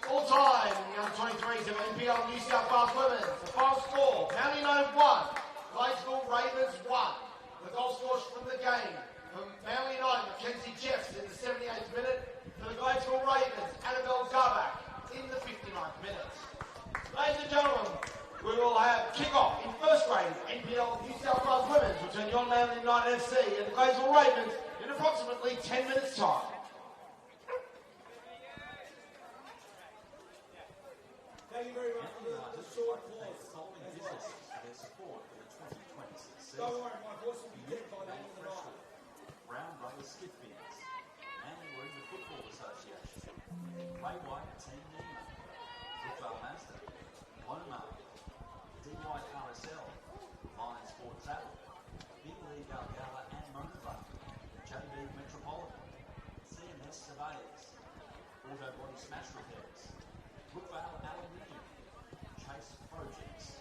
All-time young 23s of NPL New South Wales Women's. The final score, Manly United 1, Gladesville Ravens 1. The goal scorers from the game from Manly United, Mackenzie Jeffs in the 78th minute. For the Gladesville Ravens, Annabelle Garbach in the 59th minute. Ladies and gentlemen, we will have kick-off in first grade NPL New South Wales Women's between your Manly United FC and the Gladesville Ravens in approximately 10 minutes' time. Thank you very much for the short pause. Following businesses for their support for the 2026 season. Don't worry, my voice will be dead by the end of the night. Brown Brothers Skip Fins, and we're in the Football Association. Ray White, Team Nima, Brookvale Mazda, Loma, DY RSL, Lion Sport Travel, Big League Gala and Motiva, JB Metropolitan, CMS Surveyors, Auto Body Smash Repairs, Brookvale Aluminium, Chase Projects,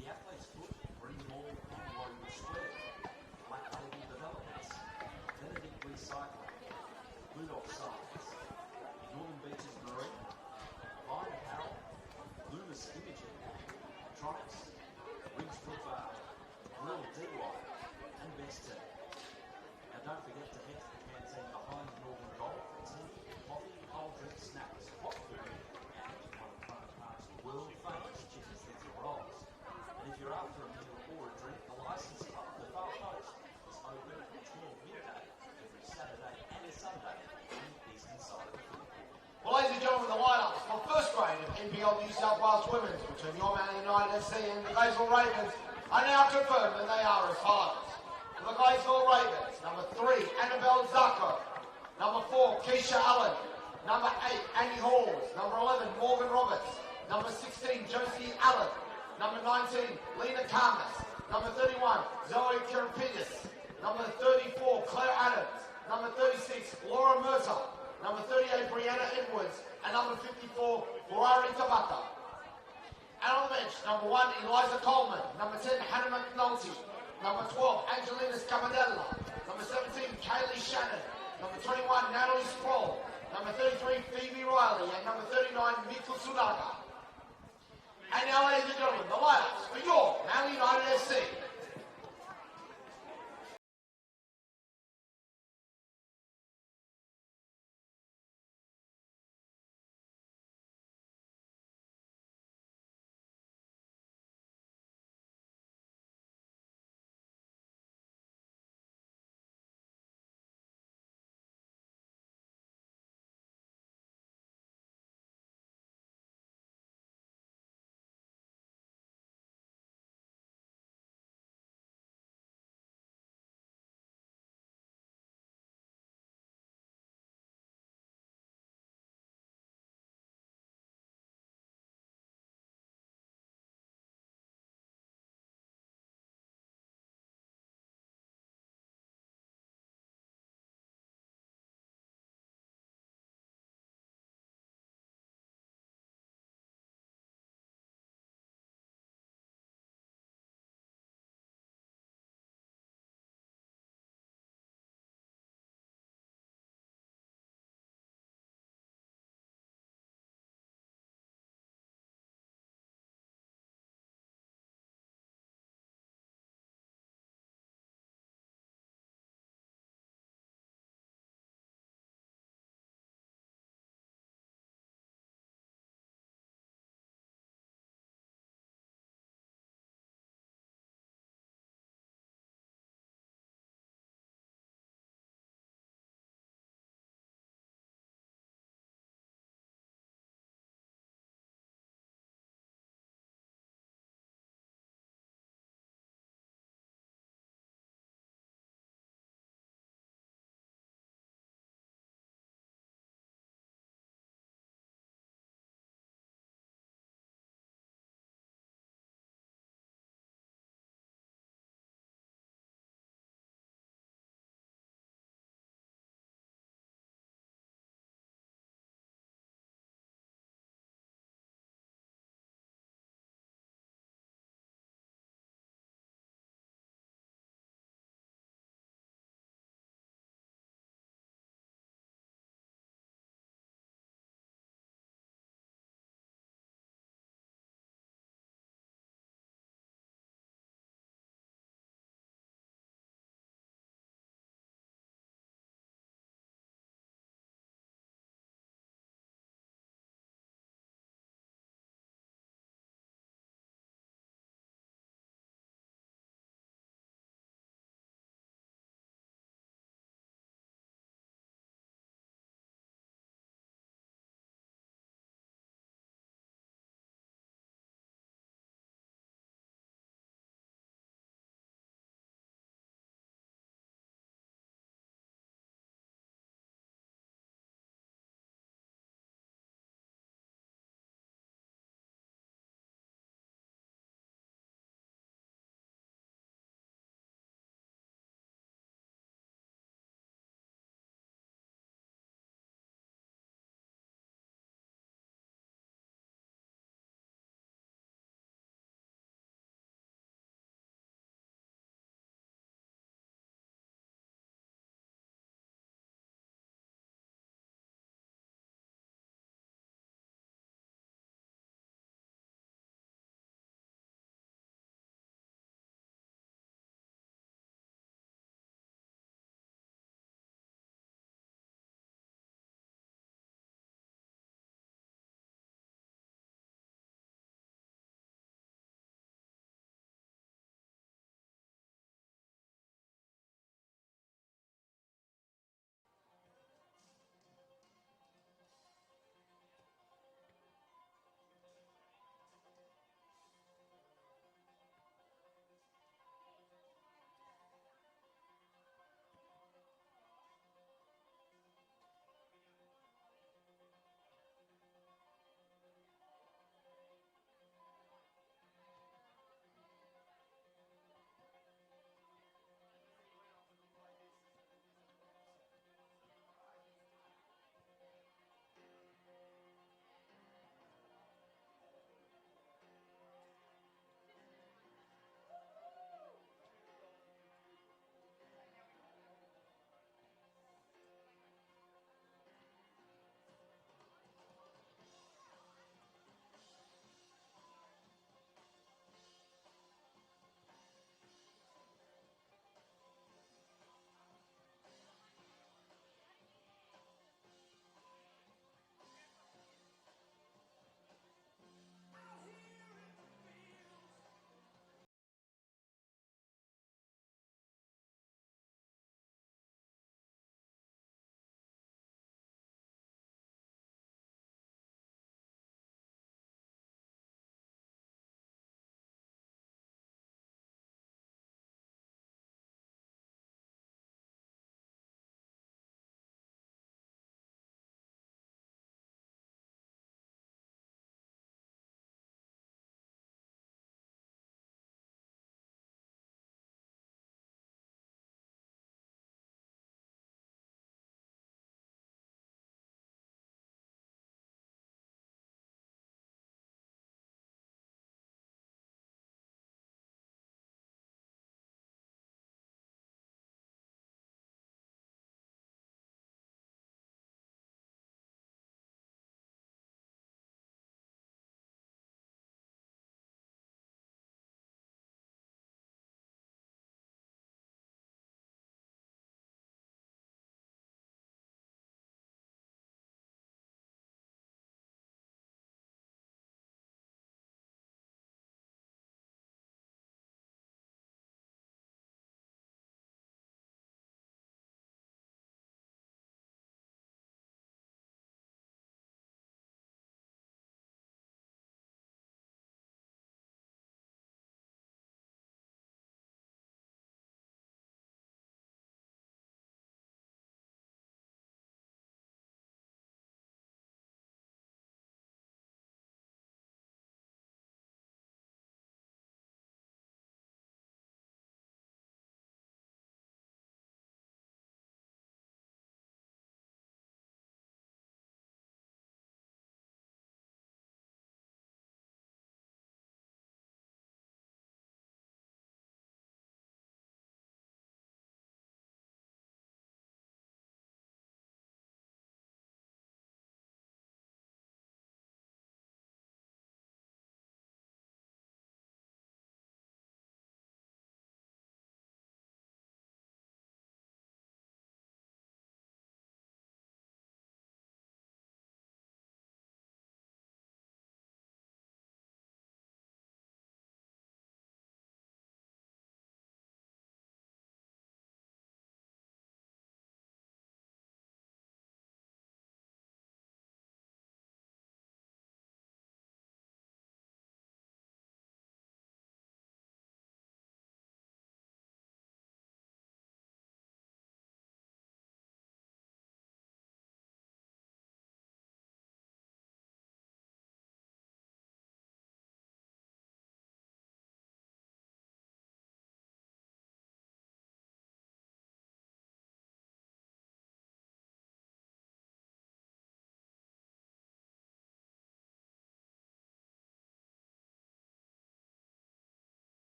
The Athlete's Foot, Green Mall and Rosewood Square, Black Label Developments, Benedict Recycling, Blue Dog Science, Northern Beaches Marine, Line Apparel, Loomis Imaging, Tronics, Riggs Brookvale, Real DY, and Best Team. Now don't forget to head to the canteen behind Northern Golf for tea, coffee, cold drinks, snacks, hot food, world-famous chicken schnitzel rolls. And if you're after a meal or a drink, the Licence Club, the Far Coast, is open at 12 midday every Saturday and Sunday on the eastern side of the field. Well, ladies and gentlemen, the lineups for first grade of NPL New South Wales Women's between your Manly United FC and the Gladesville Ravens are now confirmed, and they are as follows. For the Gladesville Ravens, number 3, Annabelle Zarko. Number 4, Keisha Allen. Number 8, Annie Halls. Number 11, Morgan Roberts. Number 16, Josie Allen. Number 19, Lena Karmas. Number 31, Zoe Karapitis. Number 34, Claire Adams. Number 36, Laura Mercer. Number 38, Brianna Edwards. And number 54, Ferrari Tabata. And on the bench, number 1, Eliza Coleman. Number 10, Hannah McNulty. Number 12, Angelina Scamadella. Number 17, Kaylee Shannon. Number 21, Natalie Sproul. Number 33, Phoebe Riley. And number 39, Miko Sudaga. And now, ladies and gentlemen, the lineups for your Manly United FC.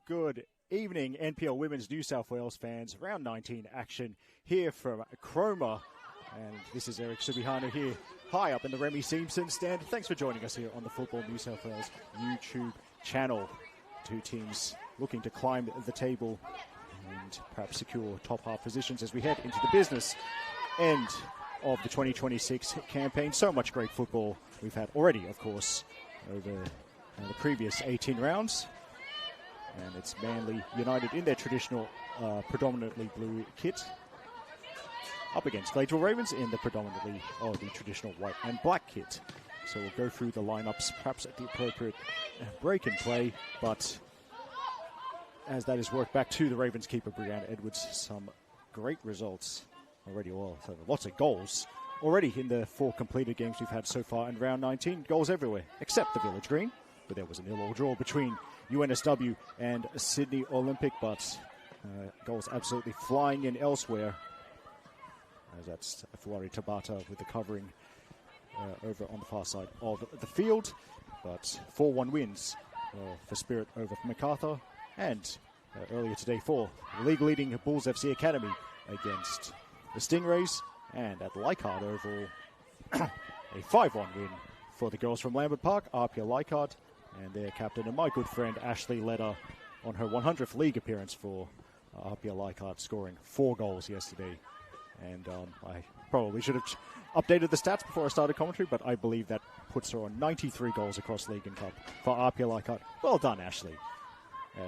Good evening, NPL Women's New South Wales fans. Round 19 action here from Cromer. And this is Eric Subihano here, high up in the Remy Simpson stand. Thanks for joining us here on the Football New South Wales YouTube channel. Two teams looking to climb the table and perhaps secure top half positions as we head into the business end of the 2026 campaign. So much great football we've had already, of course, over the previous 18 rounds. And it's Manly United in their traditional predominantly blue kit up against Gladesville Ravens in the predominantly the traditional white and black kit. So we'll go through the lineups perhaps at the appropriate break and play, but as that is worked back to the Ravens keeper Brianna Edwards, some great results already. Well, so lots of goals already in the 4 completed games we've had so far in round 19. Goals everywhere except the Village Green, but there was a 0-0 draw between UNSW and Sydney Olympic, but goals absolutely flying in elsewhere. As that's Fuari Tabata with the covering over on the far side of the field. But 4-1 wins for Spirit over MacArthur. And earlier today for the league-leading Bulls FC Academy against the Stingrays. And at Leichhardt Oval, a 5-1 win for the girls from Lambert Park, Arpia Leichhardt, and their captain and my good friend Ashley Leder on her 100th league appearance for Arpia Leichhardt, scoring 4 goals yesterday. And I probably should have updated the stats before I started commentary, but I believe that puts her on 93 goals across league and cup for Arpia Leichhardt. Well done, Ashley.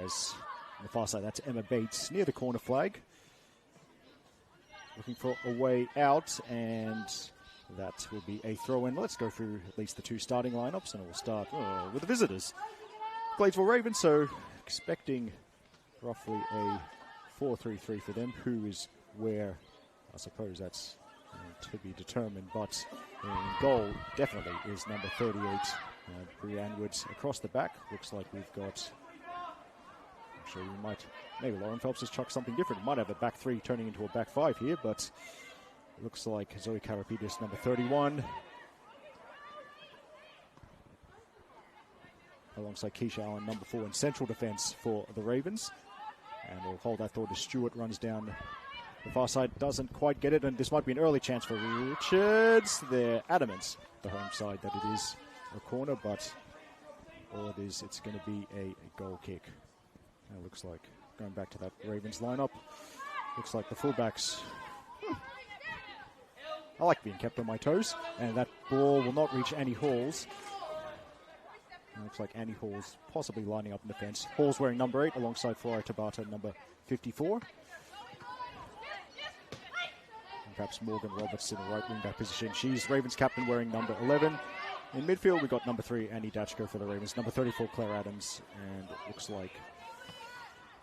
As on the far side, that's Emma Bates near the corner flag, looking for a way out, and that will be a throw-in. Let's go through at least the 2 starting lineups, and we'll start with the visitors. Gladesville Ravens, so expecting roughly a 4-3-3 for them. Who is where? I suppose that's to be determined, but in goal definitely is number 38, Brianne Woods across the back. Looks like we've got, I'm sure you might, maybe Lauren Phelps has chucked something different. Might have a back 3 turning into a back 5 here, but it looks like Zoe Karapidis, number 31, alongside Keisha Allen, number 4 in central defence for the Ravens. And we'll hold that thought as Stewart runs down the far side, doesn't quite get it, and this might be an early chance for Richards. They're adamant, the home side, that it is a corner, but all it is, it's going to be a goal kick. And it looks like, going back to that Ravens lineup, looks like the fullbacks, I like being kept on my toes, and that ball will not reach Annie Halls. It looks like Annie Halls possibly lining up in defence. Halls wearing number 8 alongside Fuari Tabata, number 54. Perhaps Morgan Roberts in the right wing back position. She's Ravens captain wearing number 11. In midfield, we've got number 3, Annie Datchko for the Ravens. Number 34, Claire Adams. And it looks like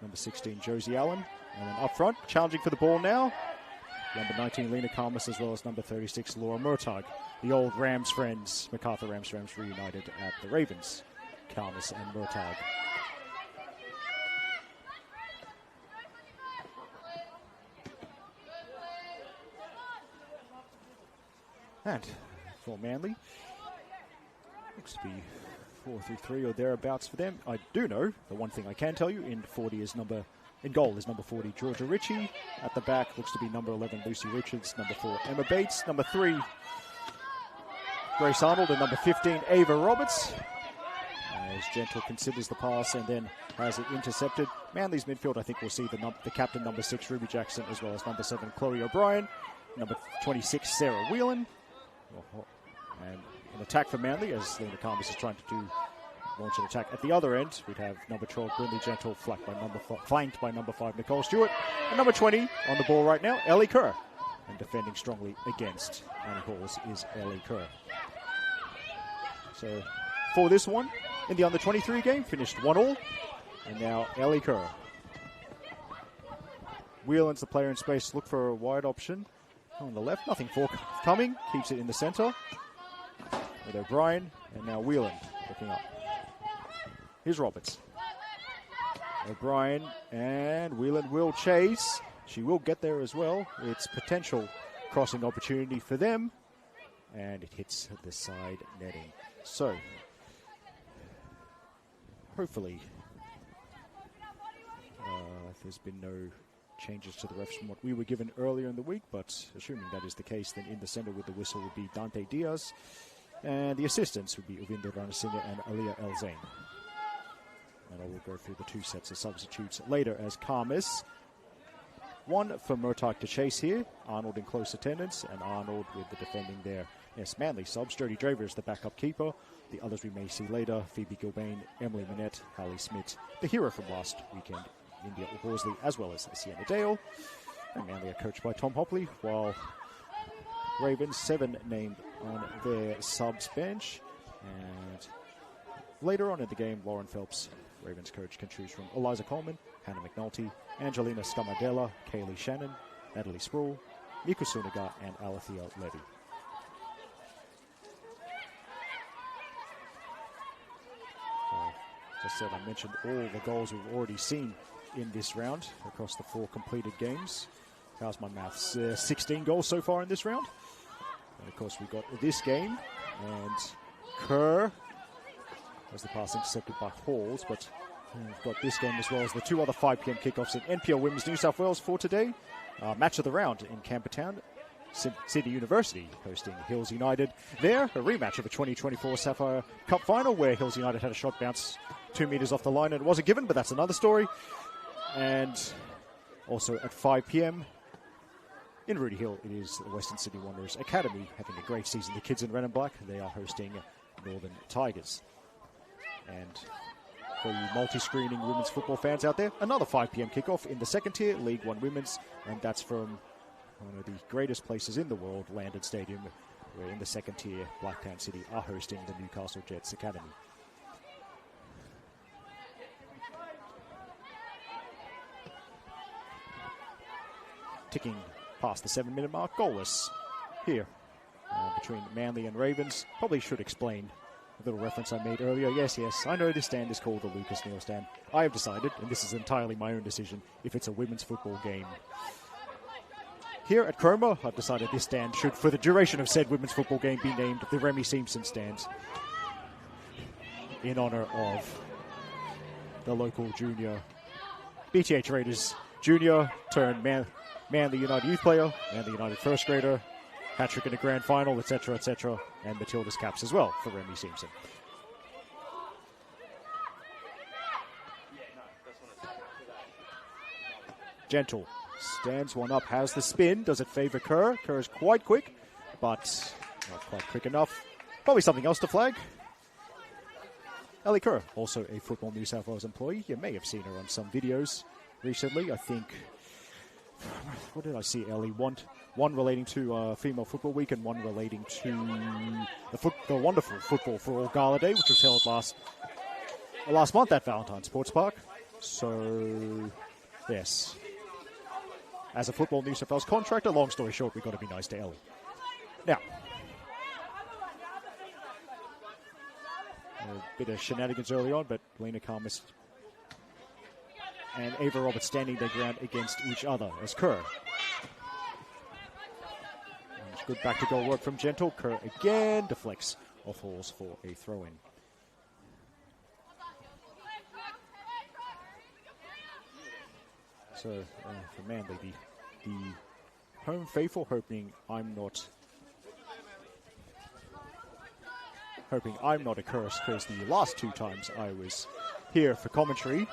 number 16, Josie Allen. And then up front, challenging for the ball now, number 19, Lena Kalmus, as well as number 36, Laura Murtagh. The old Rams friends, MacArthur Rams friends, reunited at the Ravens. Kalmus and Murtagh. And for Manly, looks to be 4-3-3 or thereabouts for them. I do know, the one thing I can tell you, in goal is number 40, Georgia Ritchie. At the back looks to be number 11, Lucy Richards. Number 4, Emma Bates. Number 3, Grace Arnold. And number 15, Ava Roberts. As Gentle considers the pass and then has it intercepted. Manly's midfield, I think we'll see the captain, number 6, Ruby Jackson, as well as number 7, Chloe O'Brien. Number 26, Sarah Whelan. And an attack for Manly as Lena Kalmus is trying to launch an attack. At the other end, we'd have number 12, Brinley Gentle, flanked by number 5, Nicole Stewart. And number 20 on the ball right now, Ellie Kerr. And defending strongly against Annie Halls is Ellie Kerr. So for this one, in the under-23 game, finished 1-1. And now Ellie Kerr. Whelan's the player in space. Look for a wide option on the left. Nothing forthcoming. Keeps it in the centre with O'Brien. And now Whelan looking up. Here's Roberts. O'Brien and Whelan will chase. She will get there as well. It's potential crossing opportunity for them. And it hits the side netting. So, hopefully, There's been no changes to the refs from what we were given earlier in the week, but assuming that is the case, then in the center with the whistle would be Dante Diaz, and the assistants would be Uvinder Ranasinger and Aliyah El Zain. And I will go through the two sets of substitutes later as Karmis. One for Murtagh to chase here, Arnold in close attendance, and Arnold with the defending there. Yes, Manly subs, Jodie Draver is the backup keeper. The others we may see later, Phoebe Gilbane, Emily Minette, Hallie Smith, the hero from last weekend, India Horsley, as well as Sienna Dale. And Manly are coached by Tom Hopley, while Ravens 7 named on their subs bench. And later on in the game, Lauren Phelps, Ravens coach, can choose from Eliza Coleman, Hannah McNulty, Angelina Scamadella, Kaylee Shannon, Natalie Sproul, Nico Suniga, and Alethea Levy. As I said, I mentioned all the goals we've already seen in this round across the 4 completed games. How's my maths? 16 goals so far in this round. And of course, we've got this game, and Kerr as the pass intercepted by Halls, but we've got this game as well as the 2 other 5 p.m. kickoffs in NPL Women's New South Wales for today. Match of the round in Campertown. Sydney University hosting Hills United there. A rematch of the 2024 Sapphire Cup final where Hills United had a shot bounce 2 metres off the line and it wasn't given, but that's another story. And also at 5 p.m. in Rudy Hill, it is the Western Sydney Wanderers Academy having a great season. The kids in red and black, they are hosting Northern Tigers. And for you multi-screening women's football fans out there, another 5 p.m. kickoff in the second tier, League One Women's, and that's from one of the greatest places in the world, Landon Stadium, where in the second tier, Blacktown City are hosting the Newcastle Jets Academy. Ticking past the 7-minute mark, goalless here between Manly and Ravens. Probably should explain a little reference I made earlier. Yes, I know this stand is called the Lucas Neal stand. I have decided, and this is entirely my own decision, if it's a women's football game. Here at Cromer, I've decided this stand should, for the duration of said women's football game, be named the Remy Simpson stand in honour of the local junior BTH Raiders junior turned Manly United youth player, Manly United first grader, hat-trick in the grand final, etc., and Matilda's caps as well for Remy Simpson. Gentle stands one up, has the spin. Does it favour Kerr? Kerr is quite quick, but not quite quick enough. Probably something else to flag. Ellie Kerr, also a Football New South Wales employee. You may have seen her on some videos recently. I think, what did I see, Ellie? One relating to Female Football Week and one relating to the wonderful Football for All Gala Day, which was held last month at Valentine Sports Park. So, yes. As a Football New South Wales contractor, long story short, we've got to be nice to Ellie. Now, a bit of shenanigans early on, but Lena Karmis and Ava Roberts standing their ground against each other as Kerr. And good back to goal work from Gentle. Kerr again deflects off Halls for a throw-in. So, for Manly, the home faithful hoping I'm not a curse, because the last 2 times I was here for commentary,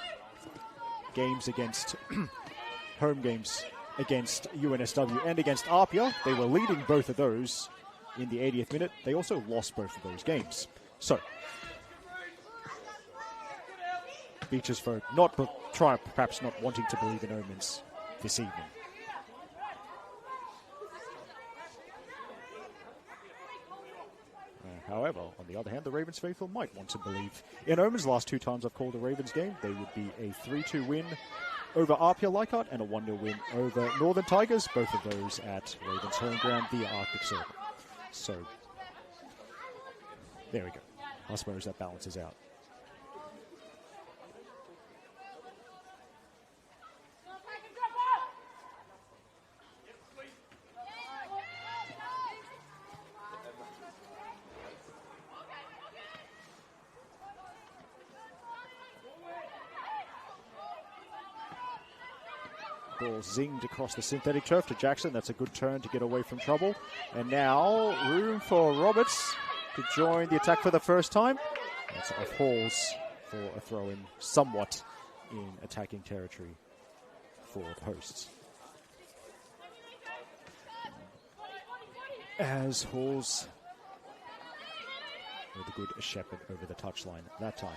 games against home games against UNSW and against Apia, they were leading both of those in the 80th minute. They also lost both of those games. So, Beaches folk perhaps not wanting to believe in omens this evening. However, on the other hand, the Ravens faithful might want to believe in omens. Last 2 times I've called a Ravens game, they would be a 3-2 win over Apia Leichhardt and a 1-0 win over Northern Tigers, both of those at Ravens home ground via Arctic Circle. So, there we go. I suppose that balances out. Ball zinged across the synthetic turf to Jackson. That's a good turn to get away from trouble. And now room for Roberts to join the attack for the first time. That's off Halls for a throw-in, somewhat in attacking territory for posts. As Halls with a good shepherd over the touchline that time.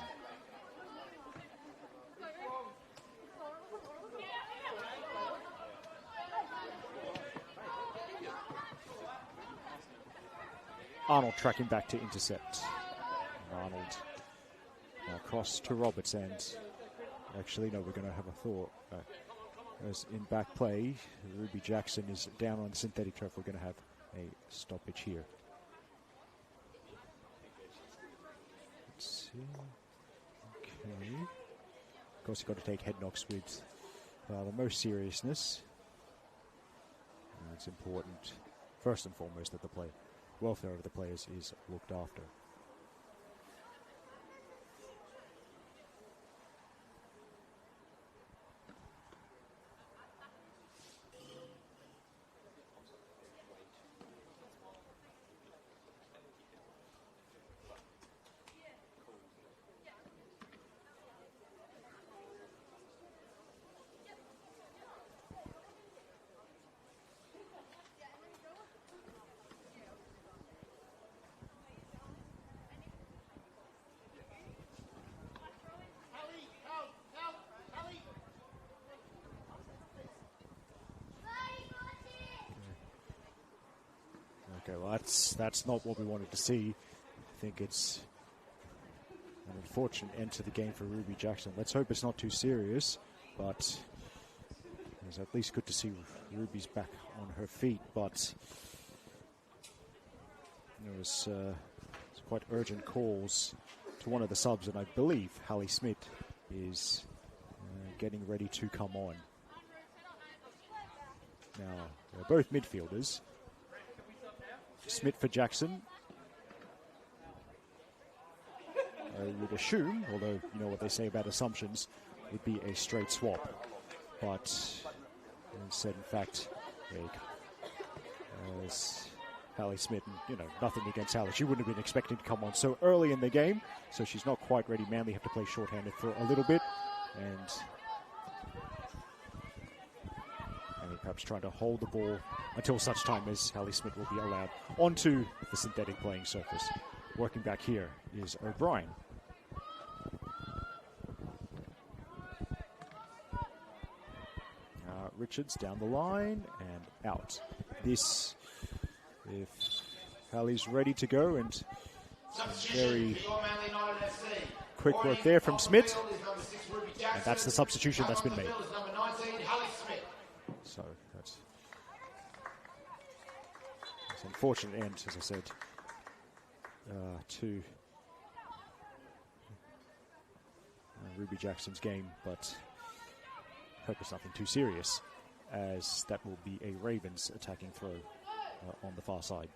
Arnold tracking back to intercept. Arnold across to Roberts, and actually, no, we're going to have a thought. As in back play, Ruby Jackson is down on the synthetic turf. We're going to have a stoppage here. Let's see. Okay. Of course, you've got to take head knocks with the most seriousness. It's important, first and foremost, that the welfare of the players is looked after. Okay, well, that's not what we wanted to see. I think it's an unfortunate end to the game for Ruby Jackson. Let's hope it's not too serious, but it's at least good to see Ruby's back on her feet. But there was quite urgent calls to one of the subs, and I believe Hallie Smith is getting ready to come on. Now, they're both midfielders. Smith for Jackson. I would assume, although you know what they say about assumptions, would be a straight swap. But instead, in fact, as Hallie Smith, and nothing against Hallie, she wouldn't have been expecting to come on so early in the game, so she's not quite ready. Manly have to play shorthanded for a little bit, and perhaps trying to hold the ball until such time as Hallie Smith will be allowed onto the synthetic playing surface. Working back here is O'Brien. Richards down the line and out. This, if Hallie's ready to go, and very quick work there from Smith. And that's the substitution that's been made. So that's an unfortunate end, as I said, to Ruby Jackson's game, but hope it's nothing too serious, as that will be a Ravens attacking throw on the far side.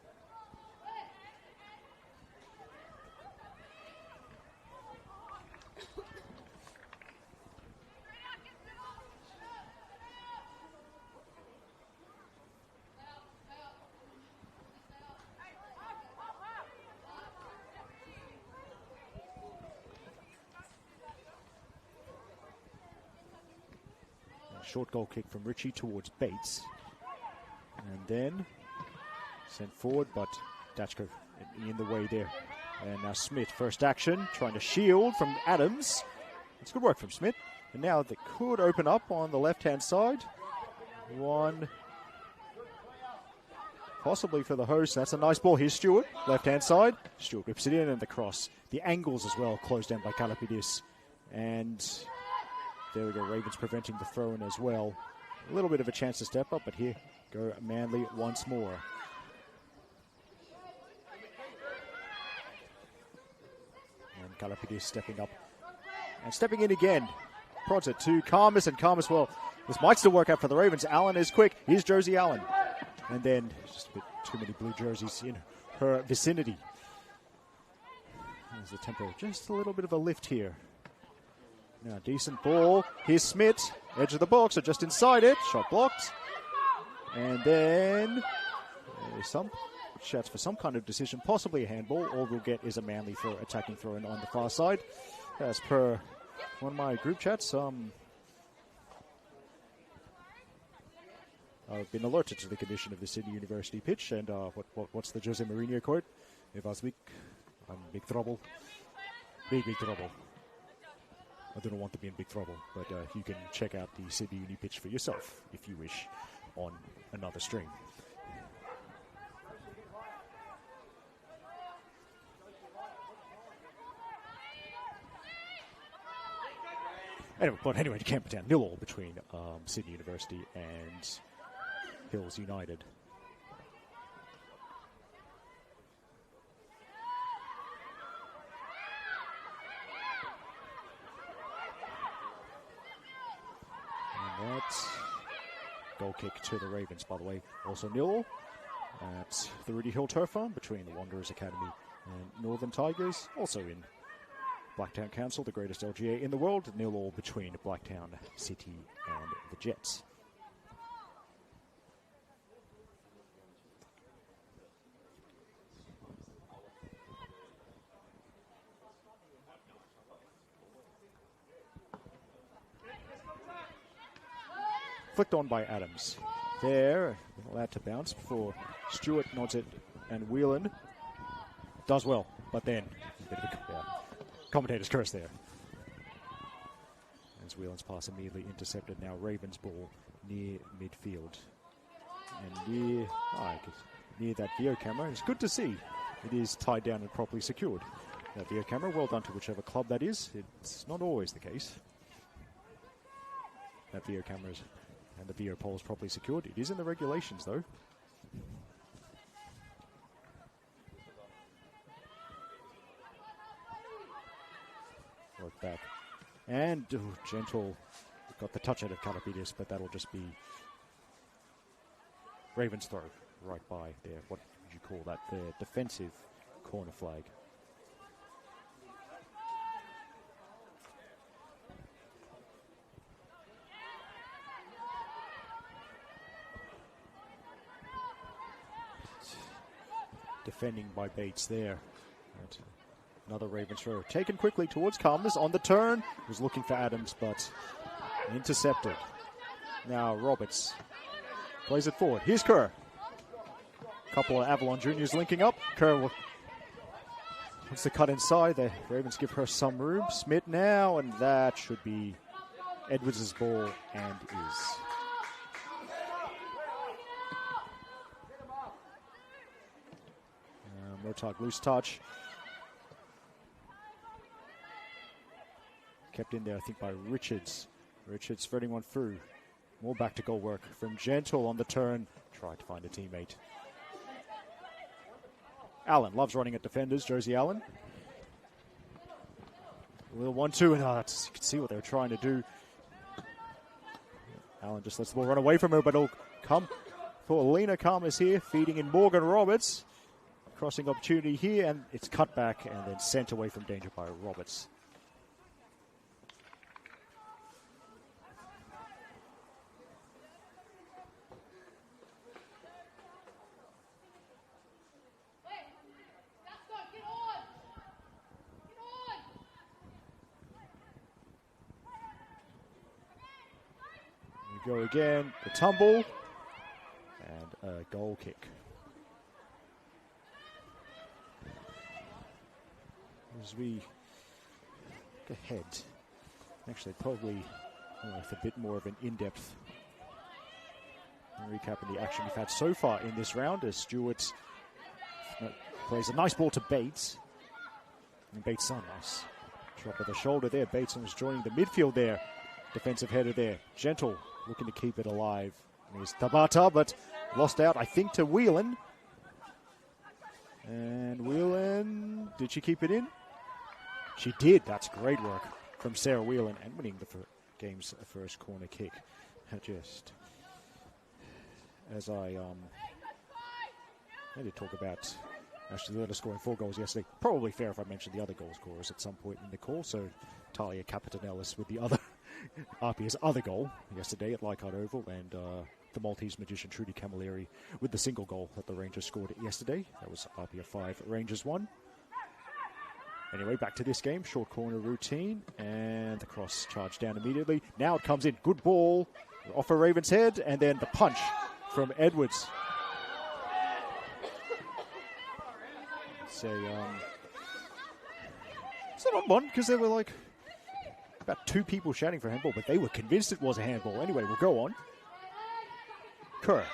Short goal kick from Ritchie towards Bates. And then sent forward, but Dachko in the way there. And now Smith, first action, trying to shield from Adams. It's good work from Smith. And now they could open up on the left-hand side. One, possibly for the host. That's a nice ball. Here's Stewart, left-hand side. Stewart whips it in, and the cross. The angles as well closed down by Kalapidis. And there we go, Ravens preventing the throw-in as well. A little bit of a chance to step up, but here go Manly once more. And Kalapidis stepping up and stepping in again. Prods it to Karmas, and Karmas, well, this might still work out for the Ravens. Allen is quick. Here's Josie Allen. And then just a bit too many blue jerseys in her vicinity. There's the tempo, just a little bit of a lift here Now, decent ball. Here's Smith. Edge of the box, or just inside it. Shot blocked. And then some shouts for some kind of decision, possibly a handball. All we'll get is a Manly throw, attacking throw in on the far side. As per one of my group chats, I've been alerted to the condition of the Sydney University pitch, and what's the Jose Mourinho quote? If I was weak, I'm in big trouble. Big trouble. I don't want to be in big trouble, but you can check out the Sydney Uni pitch for yourself, if you wish, on another stream. Anyway, to Campertown, 0-0 between Sydney University and Hills United. And that's goal kick to the Ravens, by the way. Also 0-0 at the Rudy Hill Turf Farm between the Wanderers Academy and Northern Tigers. Also in Blacktown Council, the greatest LGA in the world. 0-0 between Blacktown City and the Jets. Flicked on by Adams. There, allowed to bounce before Stewart nods it, and Whelan does well, but then a bit of a commentator's curse there. As Whelan's pass immediately intercepted. Now Ravens ball near midfield. And near that video camera. It's good to see it is tied down and properly secured. That video camera, well done to whichever club that is. It's not always the case. That video camera and the video pole is properly secured. It is in the regulations, though. Work back. And Gentle got the touch out of Kalapides, but that'll just be Ravens throw right by there. What would you call that? The defensive corner flag. Defending by Bates there. And another Ravens throw. Taken quickly towards Calmness on the turn. Was looking for Adams, but intercepted. Now Roberts plays it forward. Here's Kerr. Couple of Avalon juniors linking up. Kerr wants to cut inside. The Ravens give her some room. Smith now, and that should be Edwards' ball, and is. Murtagh loose touch. Kept in there, I think, by Richards. Richards spreading one through. More back to goal work from Gentle on the turn. Tried to find a teammate. Allen loves running at defenders. Josie Allen. A little 1-2, and you can see what they were trying to do. Allen just lets the ball run away from her, but it'll come for Alina Calmness here, feeding in Morgan Roberts. Crossing opportunity here, and it's cut back and then sent away from danger by Roberts. We go again, the tumble, and a goal kick. As we look ahead, actually probably with a bit more of an in-depth recap of the action we've had so far in this round, as Stewart plays a nice ball to Bates. And Bates on nice drop of the shoulder there. Bates was joining the midfield there. Defensive header there. Gentle looking to keep it alive. And here's Tabata, but lost out, I think, to Whelan. And Whelan, did she keep it in? She did. That's great work from Sarah Whelan, and winning the game's first corner kick. Just as I had to talk about Actually, let us scoring 4 goals yesterday. Probably fair if I mentioned the other goal scorers at some point in the call. So, Talia Capitanellis with the other RP's other goal yesterday at Leichhardt Oval, and the Maltese magician Trudy Camilleri with the single goal that the Rangers scored yesterday. That was RPA 5, Rangers 1. Anyway, back to this game. Short corner routine, and the cross charged down immediately. Now it comes in. Good ball off a Raven's head, and then the punch from Edwards. It's an odd one because there were like about 2 people shouting for handball, but they were convinced it was a handball. Anyway, we'll go on. Kerr,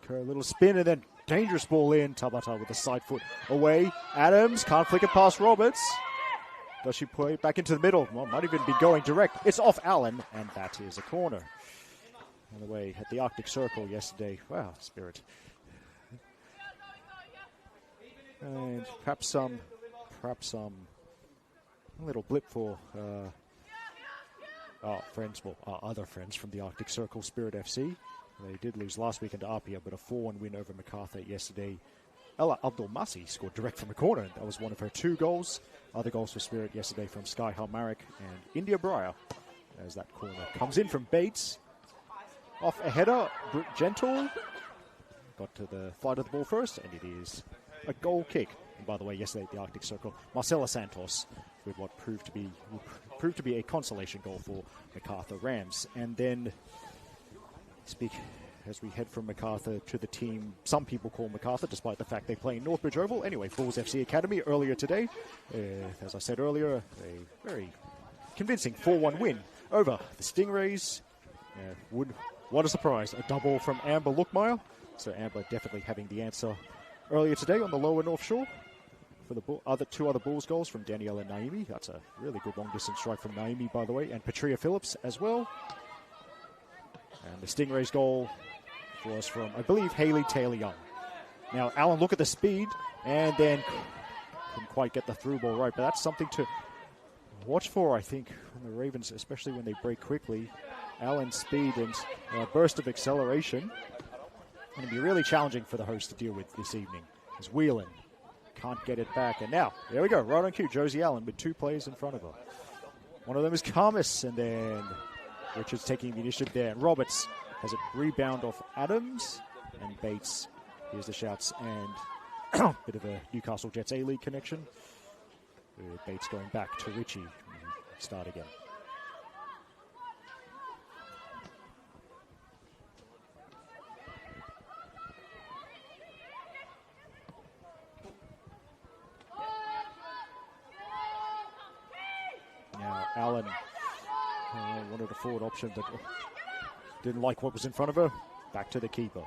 a little spin and then dangerous ball in. Tabata with the side foot away. Adams can't flick it past Roberts. Does she play it back into the middle? Well, might even be going direct. It's off Allen, and that is a corner. On the way at the Arctic Circle yesterday. Wow, Spirit. And perhaps some little blip for other friends from the Arctic Circle, Spirit FC. They did lose last weekend to Apia, but a 4-1 win over Macarthur yesterday. Ella Abdul-Masi scored direct from a corner. That was one of her 2 goals. Other goals for Spirit yesterday from Sky Halmaric and India Breyer. As that corner comes in from Bates. Off a header, Gentle. Got to the flight of the ball first, and it is a goal kick. And by the way, yesterday at the Arctic Circle, Marcela Santos with what proved to be a consolation goal for Macarthur Rams. And then as we head from Macarthur to the team some people call Macarthur, despite the fact they play in Northbridge Oval. Anyway, Bulls FC Academy earlier today. As I said earlier, a very convincing 4-1 win over the Stingrays. What a surprise. A double from Amber Lookmeyer. So Amber definitely having the answer earlier today on the lower North Shore. For the 2 other Bulls goals from Danielle and Naomi. That's a really good long-distance strike from Naomi, by the way. And Patria Phillips as well. And the Stingrays goal was from, I believe, Haley Taylor-Young. Now, Allen, look at the speed, and then couldn't quite get the through ball right. But that's something to watch for, I think, from the Ravens, especially when they break quickly. Allen's speed and burst of acceleration going to be really challenging for the host to deal with this evening. As Whelan can't get it back. And now, there we go, right on cue, Josie Allen with 2 players in front of her. One of them is Karmas, and then Richards taking the initiative there. And Roberts has a rebound off Adams, and Bates, here's the shouts, and bit of a Newcastle Jets A-League connection. Bates going back to Richie. Start again. Now, Allen wanted a forward option, but didn't like what was in front of her. Back to the keeper.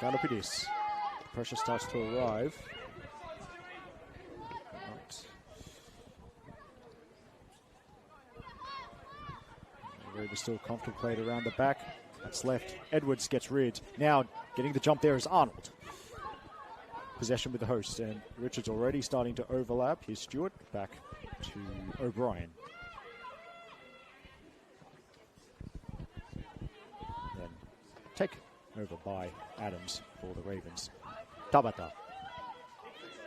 Galopidis. Pressure starts to arrive. Right. Raver still comfortable played around the back. That's left. Edwards gets rid. Now getting the jump there is Arnold. Possession with the host, and Richards already starting to overlap. Here's Stewart back to O'Brien. Then take over by Adams for the Ravens. Tabata.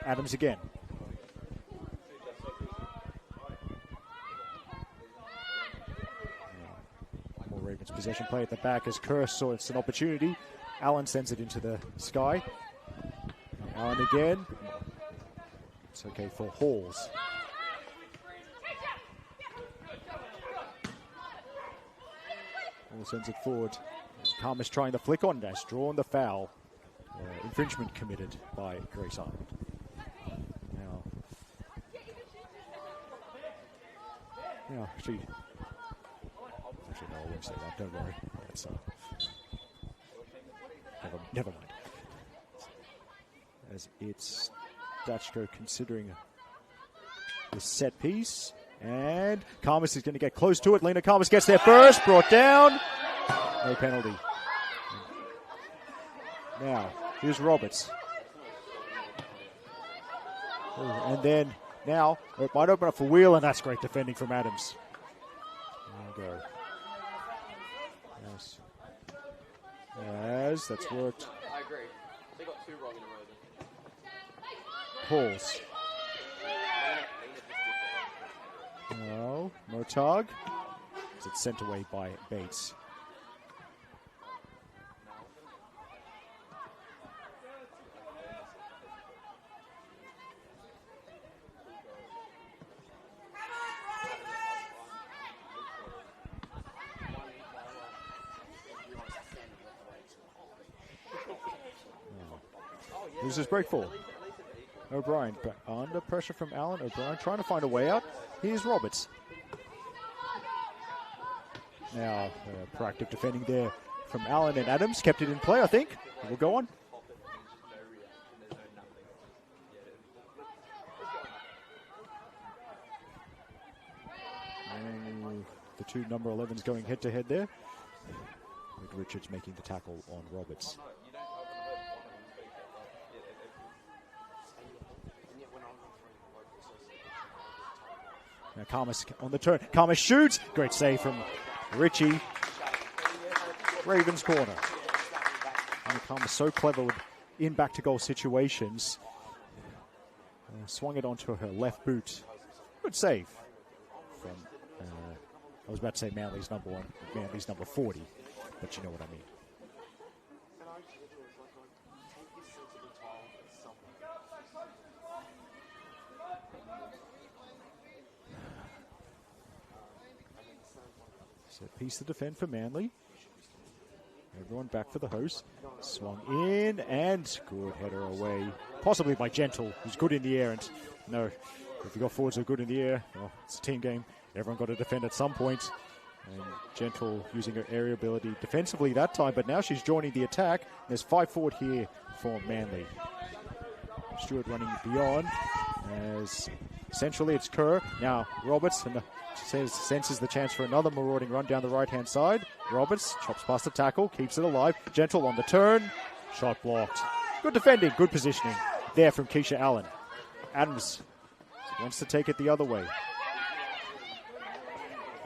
Adams again. More Ravens possession play at the back as Kerr saw it's an opportunity. Allen sends it into the sky. Allen again. It's okay for Halls. Hall sends it forward. Karmas trying the flick on dash, drawn the foul. Infringement committed by Grace Arnold. Now, actually, no, I won't say that. Don't worry. That's, never mind. As it's Dutchko considering the set piece. And Karmas is going to get close to it. Lena Karmas gets there first, brought down. No penalty. Now, here's Roberts. And then now. It might open up for Wheel, and that's great defending from Adams. There we go. Yes. As that's worked. I agree. They got 2 wrong in a row. Pulls. No, Motag. It's sent away by Bates. Loses break 4. O'Brien under pressure from Allen. O'Brien trying to find a way out. Here's Roberts. Now, proactive defending there from Allen and Adams. Kept it in play, I think. We'll go on. And the 2 number 11s going head-to-head there. With Richards making the tackle on Roberts. Now Karmas on the turn. Karmas shoots. Great save from Richie. Ravens corner. And Karmas so clever with in back to goal situations. Swung it onto her left boot. Good save from, I was about to say Manly's number 1, Manly's number 40, but you know what I mean. Set piece to defend for Manly. Everyone back for the host. Swung in and good header away. Possibly by Gentle, who's good in the air. And no, if you got forwards who are good in the air, well, it's a team game. Everyone got to defend at some point. And Gentle using her area ability defensively that time, but now she's joining the attack. There's 5 forward here for Manly. Stewart running beyond as centrally it's Kerr. Now Roberts and senses the chance for another marauding run down the right-hand side. Roberts chops past the tackle, keeps it alive. Gentle on the turn. Shot blocked. Good defending, good positioning there from Keisha Allen. Adams wants to take it the other way.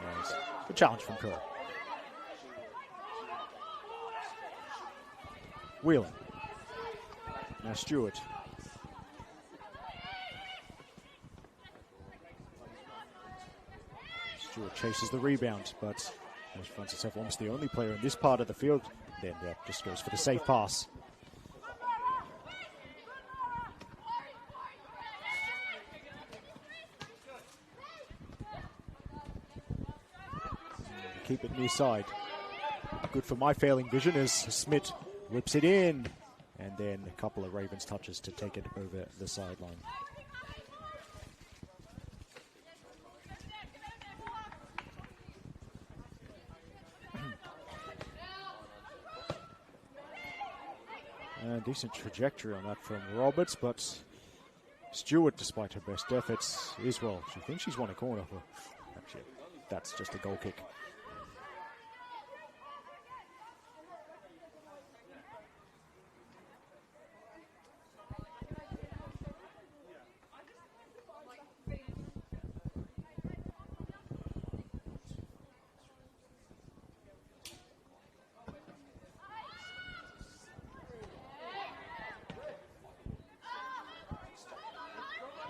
Nice. Good challenge from Kerr. Whelan. Now Stewart. Stewart chases the rebound, but she finds herself almost the only player in this part of the field. Then just goes for the safe pass. Keep it near side. Good for my failing vision as Smith whips it in. And then a couple of Ravens touches to take it over the sideline. Decent trajectory on that from Roberts, but Stewart, despite her best efforts, is well. She thinks she's won a corner. But actually, that's just a goal kick.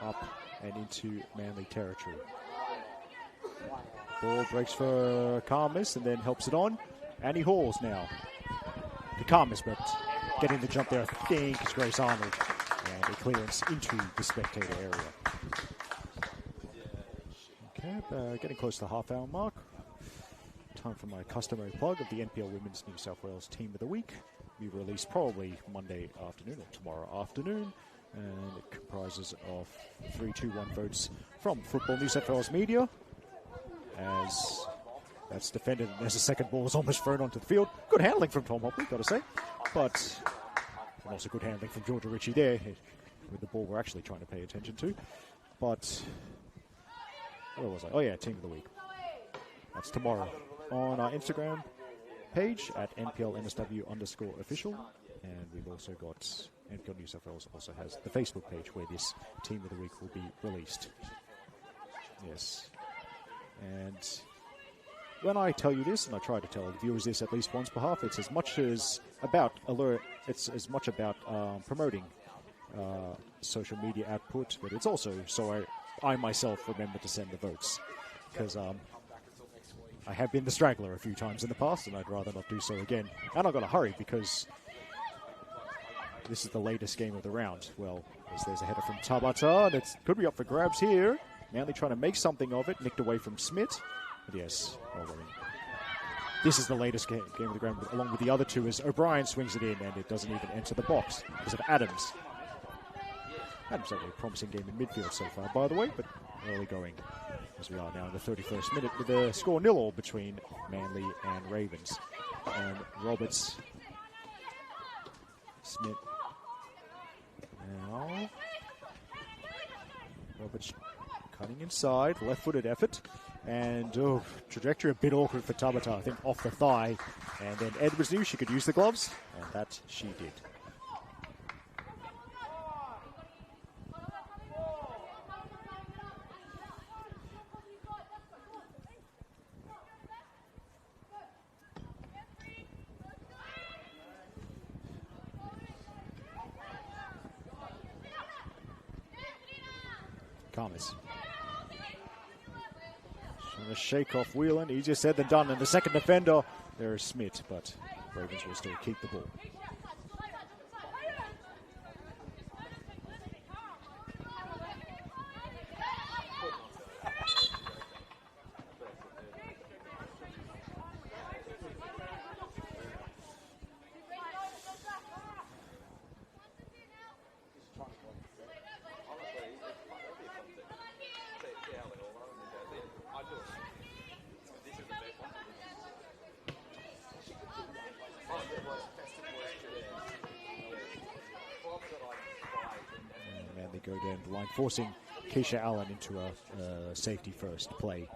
Up and into Manly territory. Ball breaks for Karmas and then helps it on. Annie Halls now. To Karmas, but getting the jump there, I think, is Grace Arnold. And a clearance into the spectator area. Okay, getting close to the half-hour mark. Time for my customary plug of the NPL Women's New South Wales Team of the Week. Be released probably Monday afternoon or tomorrow afternoon. And it comprises of 3-2-1 votes from Football New South Wales media. As that's defended as the second ball is almost thrown onto the field. Good handling from Tom Hopley, got to say. But also good handling from Georgia Ritchie there, with the ball we're actually trying to pay attention to. But where was I? Oh yeah, Team of the Week. That's tomorrow on our Instagram page at NPL NSW _official. And we've also got NPL New South Wales also has the Facebook page where this Team of the Week will be released. Yes. And when I tell you this, and I try to tell the viewers this at least once per half, it's as much about promoting social media output, but it's also so I myself remember to send the votes, because I have been the straggler a few times in the past, and I'd rather not do so again. And I've got to hurry because this is the latest game of the round. Well, as there's a header from Tabata, and it could be up for grabs here. Manly trying to make something of it, nicked away from Smith. But yes, well, this is the latest game of the ground, along with the other two, as O'Brien swings it in, and it doesn't even enter the box because of Adams. Adams having a promising game in midfield so far, by the way, but early going as we are now in the 31st minute with the score 0-0 between Manly and Ravens. And Roberts, Smith, now Roberts cutting inside, left-footed effort, and trajectory a bit awkward for Tabata, I think off the thigh, and then Edwards knew she could use the gloves, and that she did. Thomas. Trying to shake off Whelan. Easier said than done. And the second defender, there is Smith, but Ravens will still keep the ball. Go down the line, forcing Keisha Allen into a safety first play.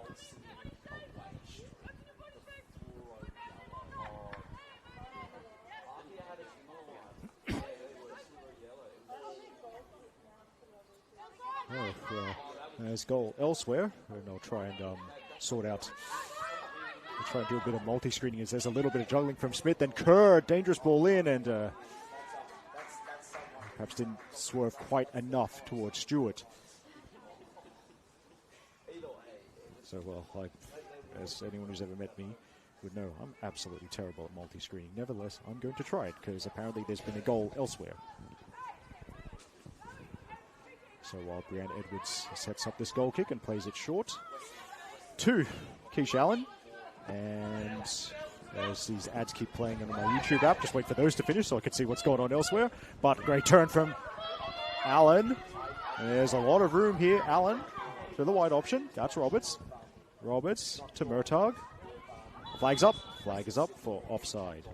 There's goal elsewhere, and they'll try and sort out. They'll try and do a bit of multi-screening as there's a little bit of juggling from Smith. Then Kerr, dangerous ball in, and perhaps didn't swerve quite enough towards Stewart. So, well, as anyone who's ever met me would know, I'm absolutely terrible at multi-screening. Nevertheless, I'm going to try it because apparently there's been a goal elsewhere. So while Brianne Edwards sets up this goal kick and plays it short to Keisha Allen, and as these ads keep playing on my YouTube app, just wait for those to finish so I can see what's going on elsewhere. But great turn from Allen. There's a lot of room here. Allen to the wide option. That's Roberts. Roberts to Murtagh. Flag's up. Flag is up for offside.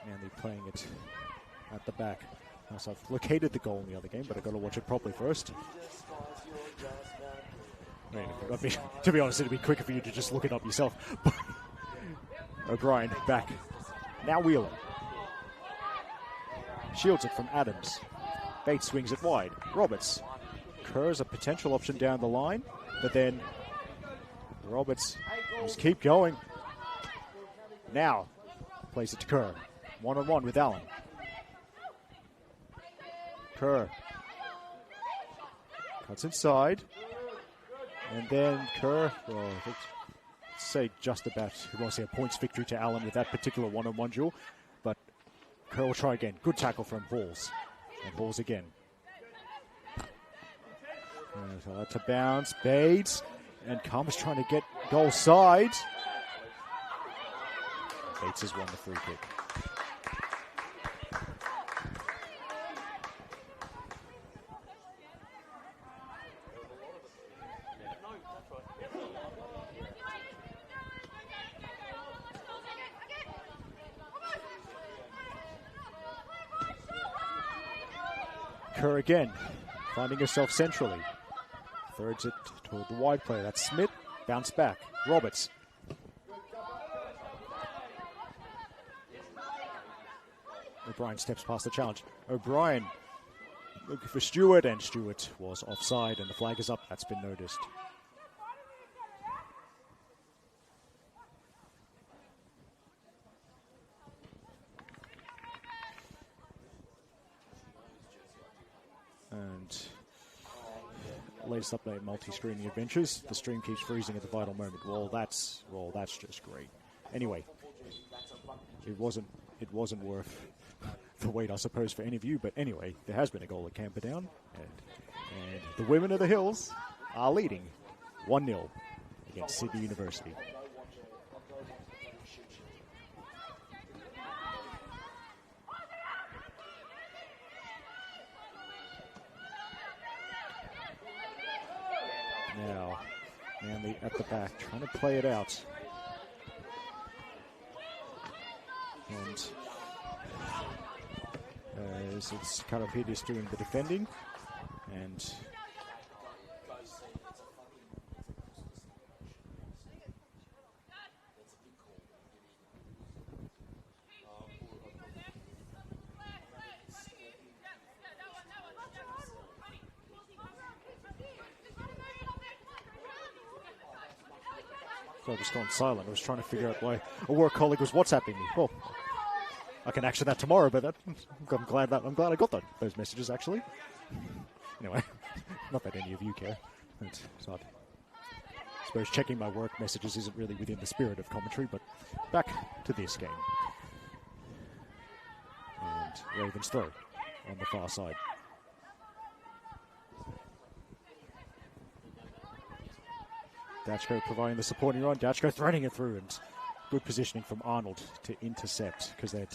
Manly playing it at the back. So I've located the goal in the other game, but I've got to watch it properly first. I mean, to be honest, it'd be quicker for you to just look it up yourself. O'Brien back. Now Wheeler. Shields it from Adams. Bates swings it wide. Roberts. Kerr's a potential option down the line, but then Roberts just keep going. Now plays it to Kerr. One-on-one with Allen. Kerr cuts inside. And then Kerr, well, let's say just about, we won't say a points victory to Allen with that particular one-on-one duel. But Kerr will try again. Good tackle from Balls. And Balls again. So that's a bounce. Bates. And Karma's trying to get goal side. Bates has won the free kick. Kerr again, finding herself centrally. Thirds it toward the wide player. That's Smith. Bounce back. Roberts. O'Brien steps past the challenge. O'Brien looking for Stewart, and Stewart was offside, and the flag is up. That's been noticed. And latest update, multi-screening adventures. The stream keeps freezing at the vital moment. Well, that's just great. Anyway, it wasn't worth the wait, I suppose, for any of you. But anyway, there has been a goal at Camperdown, and the women of the Hills are leading 1-0 against Sydney University. Now, Manly at the back, trying to play it out. And as it's Karapidis doing the defending, and so I've just gone silent. I was trying to figure out why a work colleague was WhatsApping me. Well, I can action that tomorrow, but I'm glad I got those messages actually. Anyway, not that any of you care. So I suppose checking my work messages isn't really within the spirit of commentary, but back to this game. And Ravens throw on the far side. Dachko providing the supporting run. Dachko threading it through, and good positioning from Arnold to intercept, because they'd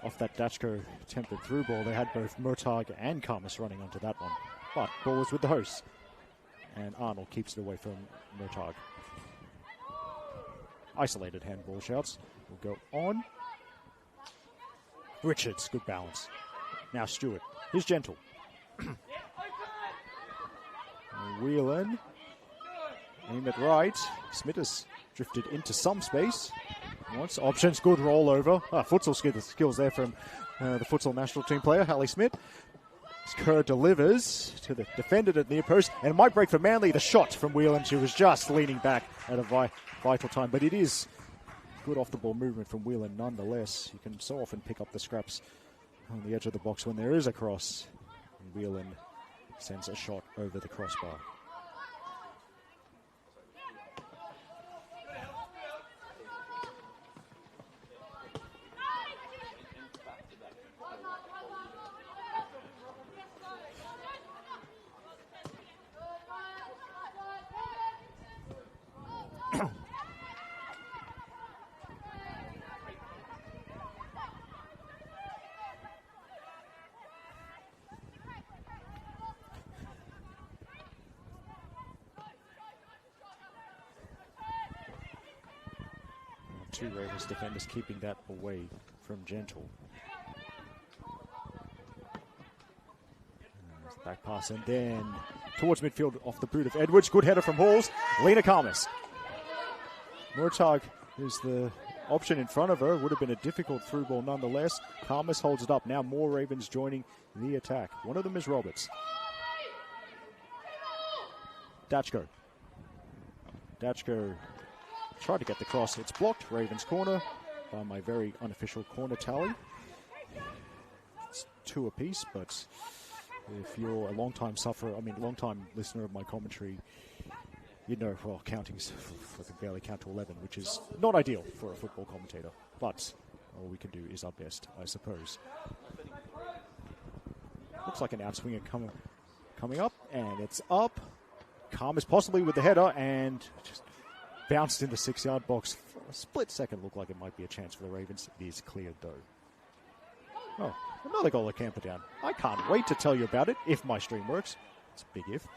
off that Dachko tempered through ball, they had both Murtagh and Karmas running onto that one. But ball was with the hosts, and Arnold keeps it away from Murtagh. Isolated handball shouts will go on. Richards, good balance. Now Stewart, here's Gentle. Whelan, aim it right. Smith has drifted into some space. Once options, good rollover. Futsal skills there from the futsal national team player, Hallie Smith. Kerr delivers to the defender at near post, and it might break for Manly. The shot from Whelan, she was just leaning back at a vital time, but it is good off the ball movement from Whelan nonetheless. You can so often pick up the scraps on the edge of the box when there is a cross, and Whelan sends a shot over the crossbar. Two Ravens defenders keeping that away from Gentle. Back pass, and then towards midfield off the boot of Edwards. Good header from Halls. Lena Karmas. Murtagh is the option in front of her. Would have been a difficult through ball nonetheless. Karmas holds it up. Now more Ravens joining the attack. One of them is Roberts. Dachko. Dachko tried to get the cross. It's blocked. Ravens corner by my very unofficial corner tally. It's 2 apiece, but if you're a long-time long-time listener of my commentary, you know, well, counting's I can barely count to 11, which is not ideal for a football commentator. But all we can do is our best, I suppose. Looks like an outswinger coming up, and it's up. Karmas possibly with the header, and just bounced in the 6-yard box. For a split second, looked like it might be a chance for the Ravens. It is cleared, though. Oh, another goal at Camperdown. I can't wait to tell you about it, if my stream works. It's a big if.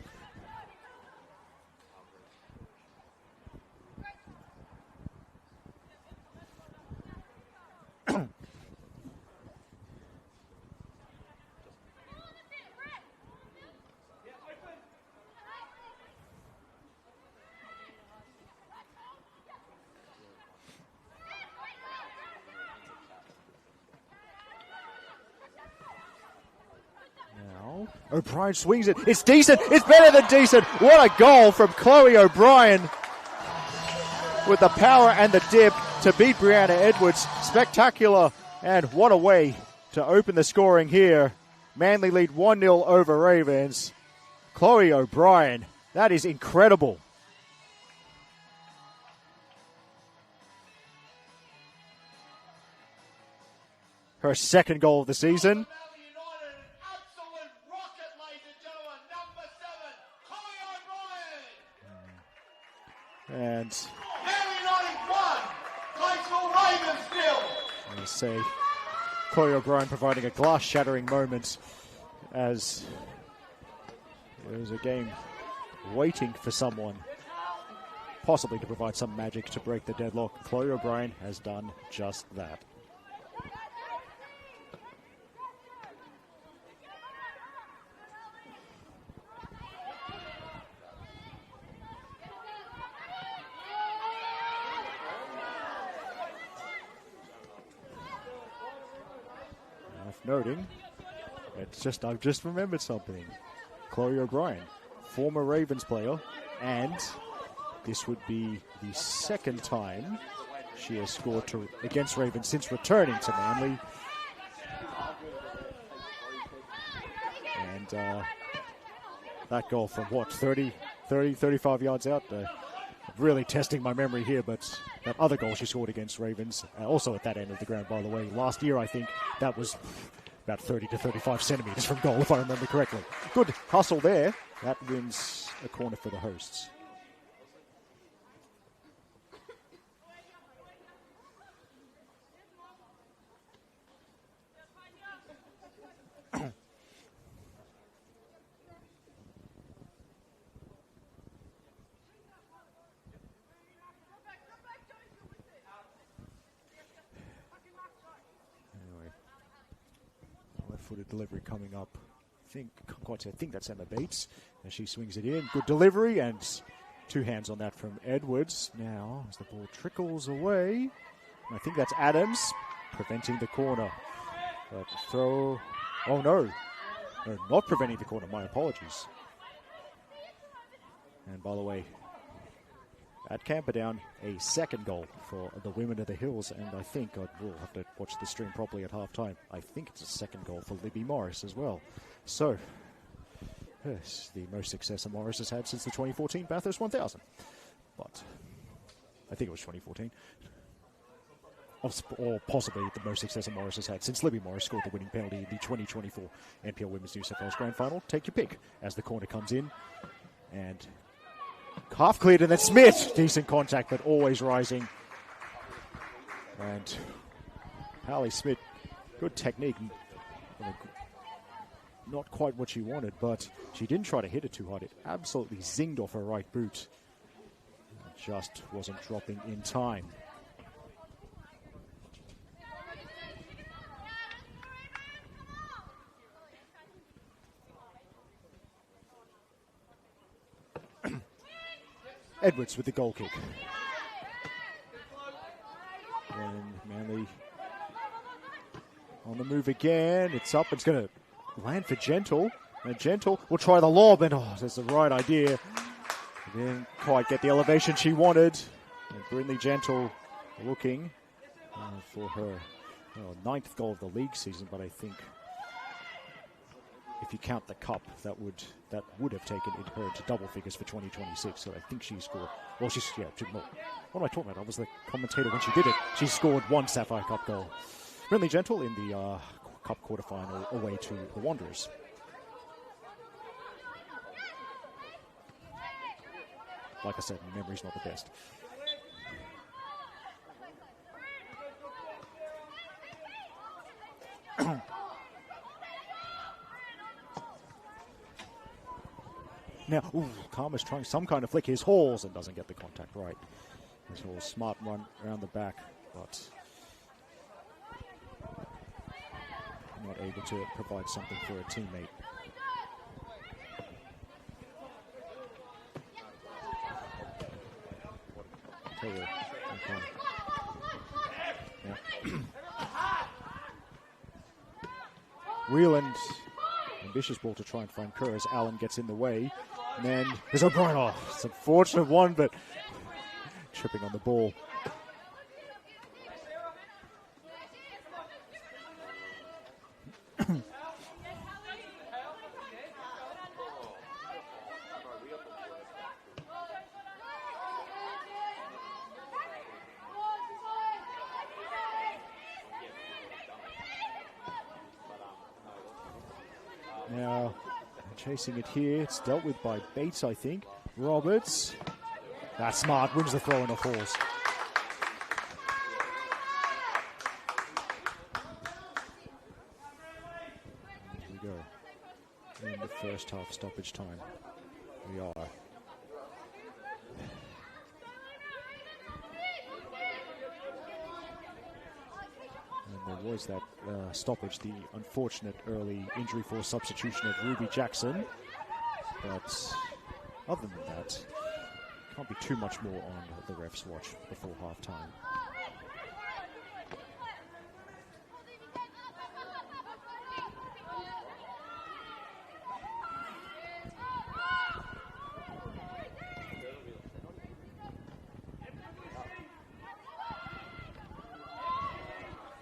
O'Brien swings it. It's decent. It's better than decent. What a goal from Chloe O'Brien with the power and the dip to beat Brianna Edwards. Spectacular. And what a way to open the scoring here. Manly lead 1-0 over Ravens. Chloe O'Brien, that is incredible. Her second goal of the season. Absolute rocket, ladies and gentlemen. Number 7, Chloe O'Brien. And Manly United 1, Gladesville Ravens 0. I say Chloe O'Brien providing a glass-shattering moment as it was a game waiting for someone possibly to provide some magic to break the deadlock. Chloe O'Brien has done just that. Noting, I've just remembered something. Chloe O'Brien, former Ravens player, and this would be the second time she has scored against Ravens since returning to Manly. And that goal from 35 yards out. Really testing my memory here, but that other goal she scored against Ravens, also at that end of the ground, by the way, last year, I think that was about 30 to 35 centimetres from goal, if I remember correctly. Good hustle there. That wins a corner for the hosts. Footed delivery coming up. I think that's Emma Bates as she swings it in. Good delivery and two hands on that from Edwards. Now as the ball trickles away, I think that's Adams preventing the corner. But throw. Oh no, not preventing the corner. My apologies. And by the way, at Camperdown, a second goal for the Women of the Hills, and I think I will have to watch the stream properly at halftime. I think it's a second goal for Libby Morris as well. So, yes, the most success Morris has had since the 2014 Bathurst 1000. But I think it was 2014. Or possibly the most success Morris has had since Libby Morris scored the winning penalty in the 2024 NPL Women's New South Wales Grand Final. Take your pick as the corner comes in. And half cleared, and then Smith. Decent contact, but always rising. And Hallie Smith, good technique. Not quite what she wanted, but she didn't try to hit it too hard. It absolutely zinged off her right boot. It just wasn't dropping in time. Edwards with the goal kick. And Manly on the move again. It's up. It's going to land for Gentle. And Gentle will try the lob. And that's the right idea. Didn't quite get the elevation she wanted. And Brindley Gentle looking for her 9th goal of the league season. But I think if you count the cup, that would have taken her to double figures for 2026. So I think she scored. Well, what am I talking about? I was the commentator when she did it. She scored 1 Sapphire Cup goal. Brindley Gentle in the Cup quarterfinal away to the Wanderers. Like I said, memory's not the best. Now, Karma's trying some kind of flick. His Halls and doesn't get the contact right. His Halls, smart run around the back, but not able to provide something for a teammate. Taylor, okay. Yeah. Wheeland and ambitious ball to try and find Kerr as Allen gets in the way. And then there's O'Brien. Oh, it's an unfortunate one, but tripping on the ball. Now, chasing it here. It's dealt with by Bates, I think. Roberts. That's smart. Wins the throw and it falls. Here we go. In the first half stoppage time. We are. And there was that stoppage, the unfortunate early injury for substitution of Ruby Jackson. But other than that, can't be too much more on the refs' watch before half-time.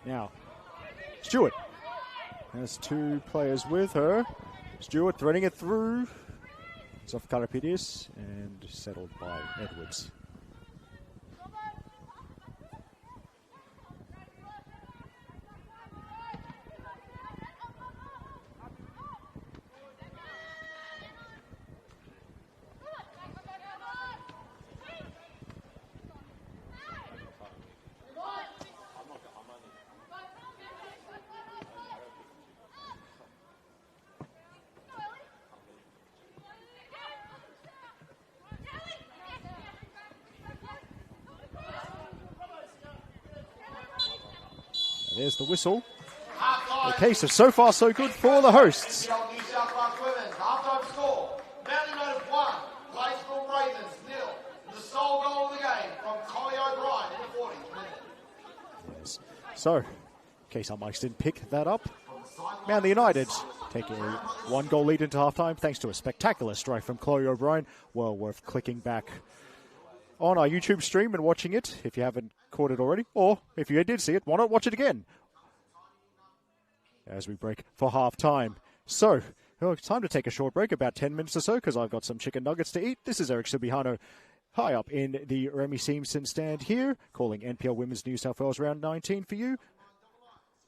Now, Stewart has two players with her. Stewart threading it through. It's off Karapidis and settled by Edwards. There's the whistle. A case of so far so good for the hosts. NPL New South Wales women's half-time score. Manly United 1, Gladesville Ravens 0. The sole goal of the game from Connie O'Brien in the 40th minute. Yes. So, in case our mics didn't pick that up, Manly United take a one-goal lead into half-time thanks to a spectacular strike from Chloe O'Brien. Well worth clicking back on our YouTube stream and watching it if you haven't caught it already, or if you did see it, why not watch it again as we break for half-time. So, it's time to take a short break, about 10 minutes or so, because I've got some chicken nuggets to eat. This is Eric Subihano high up in the Remy Simpson stand here, calling NPL Women's New South Wales Round 19 for you.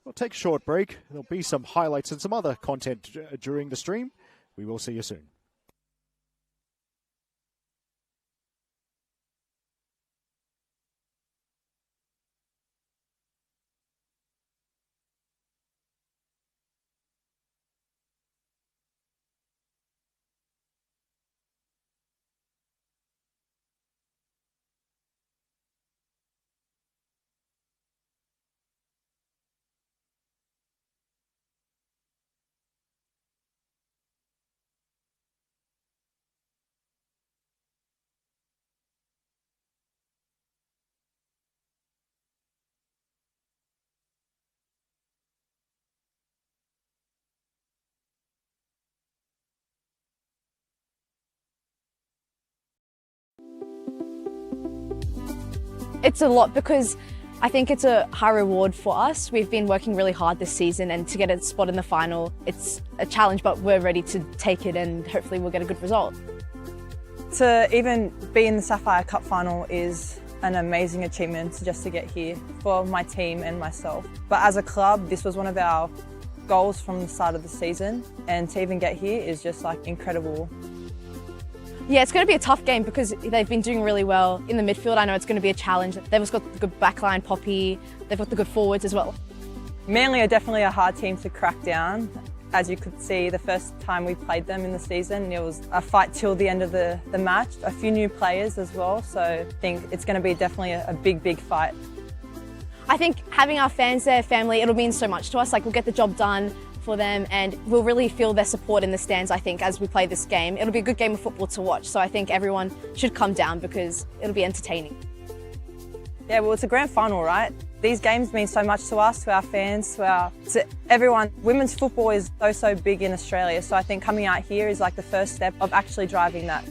We'll take a short break. There'll be some highlights and some other content during the stream. We will see you soon. It's a lot because I think it's a high reward for us. We've been working really hard this season, and to get a spot in the final, it's a challenge, but we're ready to take it and hopefully we'll get a good result. To even be in the Sapphire Cup final is an amazing achievement just to get here for my team and myself. But as a club, this was one of our goals from the start of the season, and to even get here is just like incredible. Yeah, it's going to be a tough game because they've been doing really well in the midfield. I know it's going to be a challenge. They've also got the good backline, Poppy. They've got the good forwards as well. Manly are definitely a hard team to crack down. As you could see, the first time we played them in the season, it was a fight till the end of the match. A few new players as well, so I think it's going to be definitely a big fight. I think having our fans there, family, it'll mean so much to us. Like, we'll get the job done for them and we'll really feel their support in the stands, I think, as we play this game. It'll be a good game of football to watch, so I think everyone should come down because it'll be entertaining. Yeah, well, it's a grand final, right? These games mean so much to us, to our fans, to everyone. Women's football is so big in Australia, so I think coming out here is like the first step of actually driving that.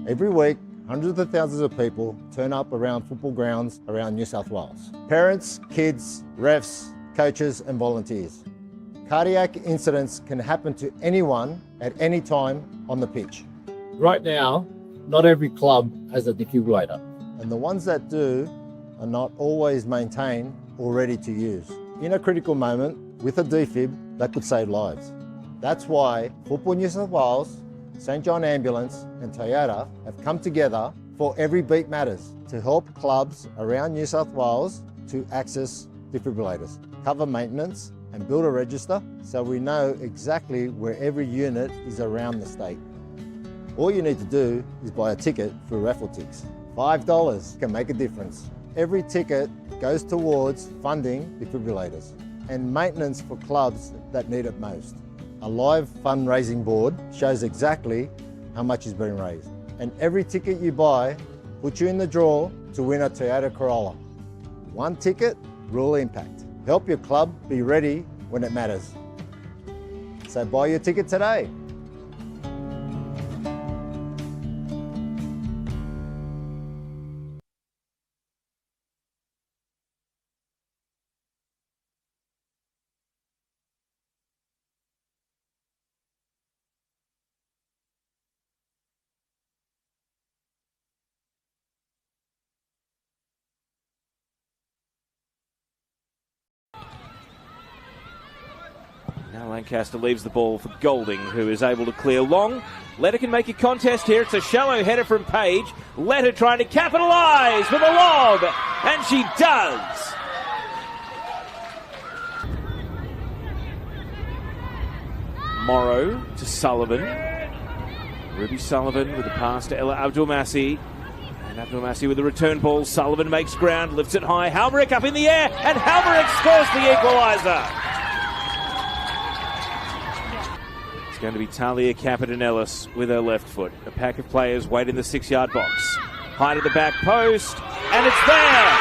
Every week, hundreds of thousands of people turn up around football grounds around New South Wales. Parents, kids, refs, coaches and volunteers. Cardiac incidents can happen to anyone at any time on the pitch. Right now, not every club has a defibrillator. And the ones that do are not always maintained or ready to use. In a critical moment, with a defib, that could save lives. That's why Football New South Wales, St John Ambulance and Toyota have come together for Every Beat Matters to help clubs around New South Wales to access defibrillators, cover maintenance and build a register so we know exactly where every unit is around the state. All you need to do is buy a ticket through Raffletix. $5 can make a difference. Every ticket goes towards funding defibrillators and maintenance for clubs that need it most. A live fundraising board shows exactly how much is being raised. And every ticket you buy puts you in the draw to win a Toyota Corolla. One ticket, real impact. Help your club be ready when it matters. So buy your ticket today. Now Lancaster leaves the ball for Golding, who is able to clear long. Letter can make a contest here. It's a shallow header from Page. Letter trying to capitalise with a lob, and she does. Morrow to Sullivan. Ruby Sullivan with the pass to Ella Abdulmasih. And Abdulmasih with the return ball. Sullivan makes ground, lifts it high. Halmerick up in the air, and Halmerick scores the equaliser. It's going to be Talia Capitan-Ellis with her left foot. A pack of players wait in the 6-yard box. High to the back post, and it's there!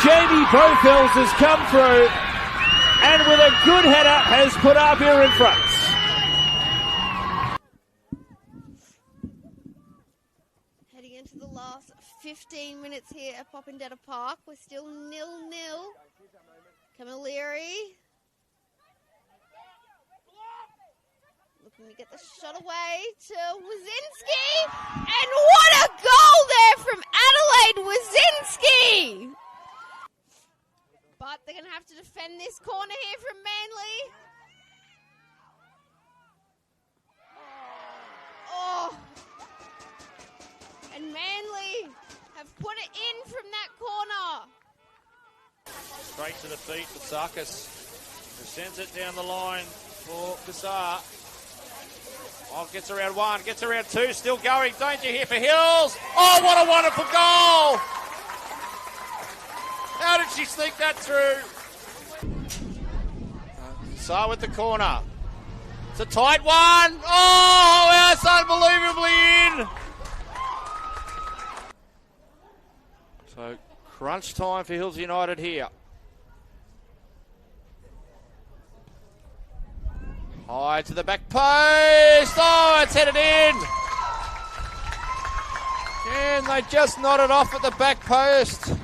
Jamie Bothells has come through, and with a good header has put Apia in front. Heading into the last 15 minutes here at Popondetta Park. We're still 0-0. Camilleri looking to get the shot away to Wazinski. And what a goal there from Adelaide Wazinski! But they're going to have to defend this corner here from Manly. Oh! And Manly have put it in from that corner. Straight to the feet for Sarkis, who sends it down the line for Kassar. Oh, gets around one, gets around two, still going. Danger here for Hills. Oh, what a wonderful goal! How did she sneak that through? Kassar with the corner. It's a tight one. Oh, that's unbelievably in. So, crunch time for Hills United here. High to the back post. Oh, it's headed in. And they just nodded off at the back post.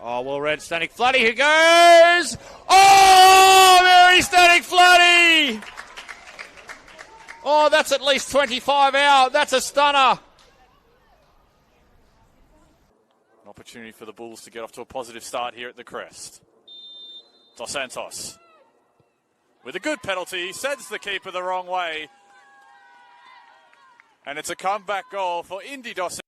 Oh, well read, Stanek Floody, who goes. Oh, Mary Stanek Floody. Oh, that's at least 25 out. That's a stunner. Opportunity for the Bulls to get off to a positive start here at the Crest. Dos Santos with a good penalty, sends the keeper the wrong way. And it's a comeback goal for Indy Dos Santos.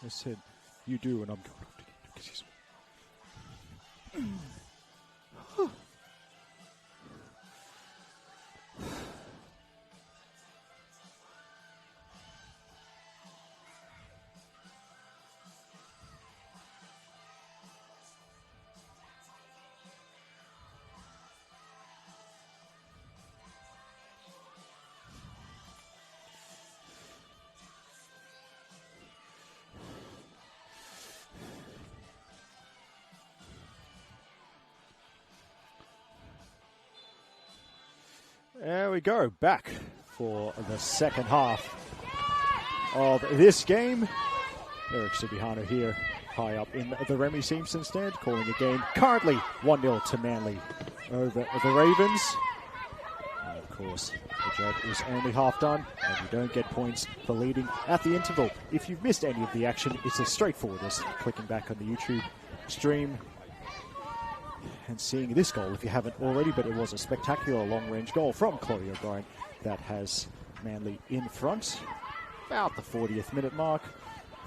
I said, you do, and I'm going off to get because he's. There we go, back for the second half of this game. Eric Subihano here, high up in the Remy Simpson stand, calling a game currently 1-0 to Manly over the Ravens. And of course, the job is only half done, and you don't get points for leading at the interval. If you've missed any of the action, it's as straightforward as clicking back on the YouTube stream and seeing this goal if you haven't already, but it was a spectacular long-range goal from Chloe O'Brien that has Manly in front about the 40th minute mark.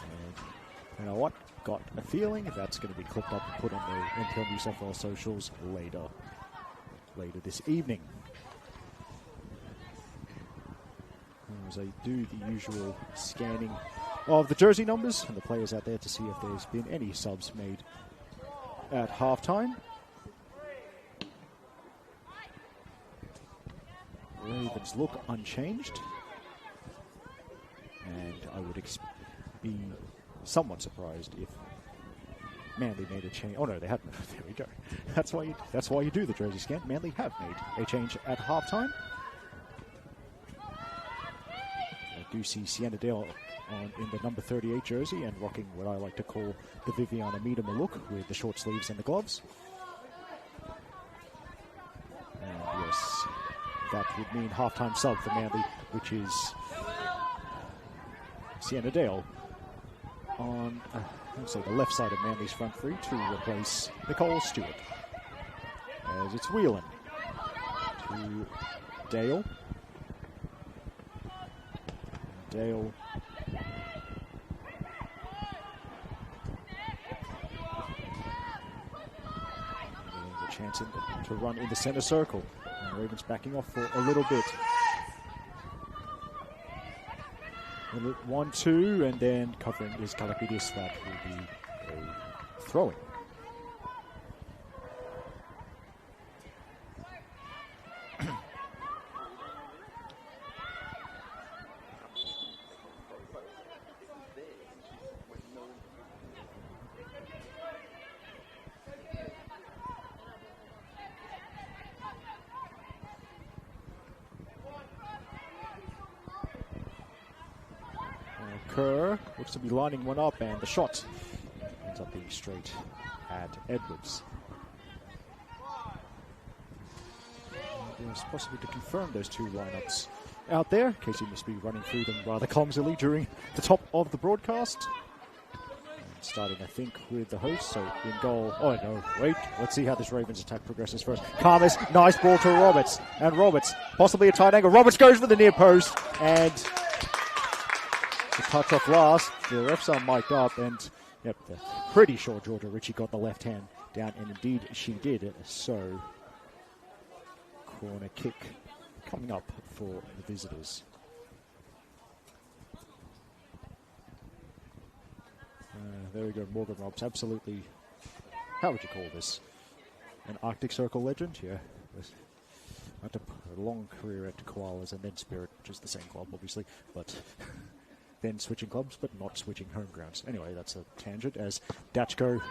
And you know what? Got a feeling that's going to be clipped up and put on the NPL New South Wales socials later this evening. As I do the usual scanning of the jersey numbers and the players out there to see if there's been any subs made at halftime. Ravens look unchanged, and I would be somewhat surprised if Manly made a change. Oh no, they haven't. There we go. That's why you do the jersey scan. Manly have made a change at halftime. I do see Sienna Dale in the number 38 jersey and rocking what I like to call the Viviana Miedema look with the short sleeves and the gloves. And yes, that would mean halftime sub for Manly, which is Sienna Dale on let's say the left side of Manly's front three to replace Nicole Stewart. As it's Whelan to Dale. Dale the chance to run in the center circle. And Ravens backing off for a little bit. 1-2, and then covering is Kalapidis. That will be a throwing. Kerr looks to be lining one up, and the shot ends up being straight at Edwards. There's possibly to confirm those two lineups out there. Casey must be running through them rather clumsily during the top of the broadcast. And starting, I think, with the host. So in goal. Oh no, wait. Let's see how this Ravens attack progresses first. Karmas, nice ball to Roberts, and Roberts possibly a tight angle. Roberts goes for the near post, and the touch off last. The refs are mic'd up, and yep, pretty sure Georgia Ritchie got the left hand down, and indeed she did. So, corner kick coming up for the visitors. There we go, Morgan Robbs, absolutely, how would you call this? An Arctic Circle legend? Yeah. Had a long career at Koalas and then Spirit, which is the same club, obviously, but then switching clubs, but not switching home grounds. Anyway, that's a tangent as Dachko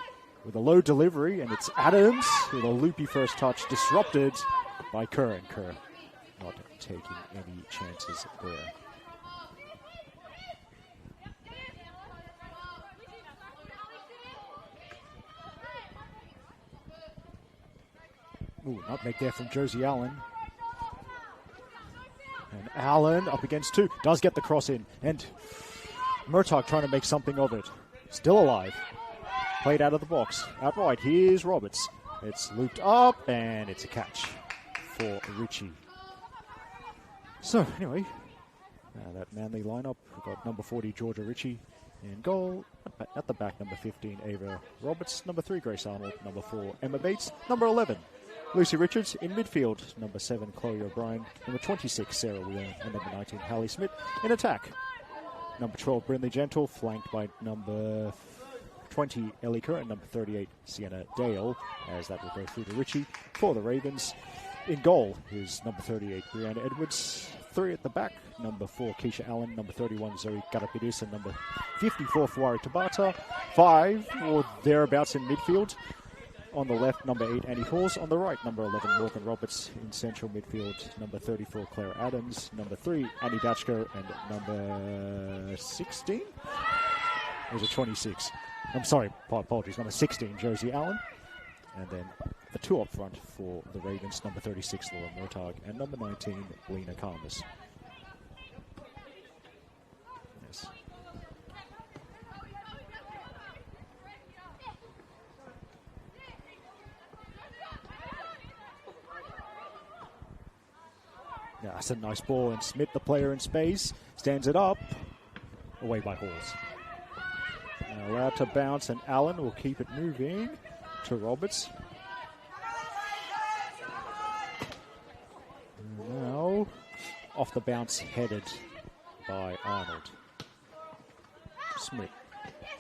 with a low delivery, and it's Adams with a loopy first touch, disrupted by Kerr, and Kerr not taking any chances there. Ooh, nutmeg there from Josie Allen. And Allen up against two, does get the cross in, and Murtagh trying to make something of it. Still alive. Played out of the box. Outright, here's Roberts. It's looped up, and it's a catch for Ritchie. So, anyway, that Manly lineup. We've got number 40, Georgia Ritchie, In goal, at the back, number 15, Ava Roberts. Number 3, Grace Arnold. Number 4, Emma Bates. Number 11, Lucy Richards. In midfield, number 7, Chloe O'Brien. Number 26, Sarah Whelan. And number 19, Hallie Smith. In attack, number 12, Brindley Gentle, flanked by number 20, Ellie Kerr, and number 38, Sienna Dale, as that will go through to Richie for the Ravens. In goal is number 38, Brianna Edwards. 3 at the back, number 4, Keisha Allen. Number 31, Zoe Garapidis. And number 54, Fuari Tabata. 5 or thereabouts in midfield. On the left, number 8, Annie Hawes. On the right, number 11, Morgan Roberts. In central midfield, number 34, Claire Adams. Number 3, Annie Batchko. And number 16? Or was it 26? I'm sorry, apologies. Number 16, Josie Allen. And then the 2 up front for the Ravens, number 36, Laura Murtagh. And number 19, Lena Karmas. Yes. Yeah, that's a nice ball, and Smith, the player in space, stands it up. Away by Halls. Now allowed to bounce, and Allen will keep it moving to Roberts. And now off the bounce, headed by Arnold.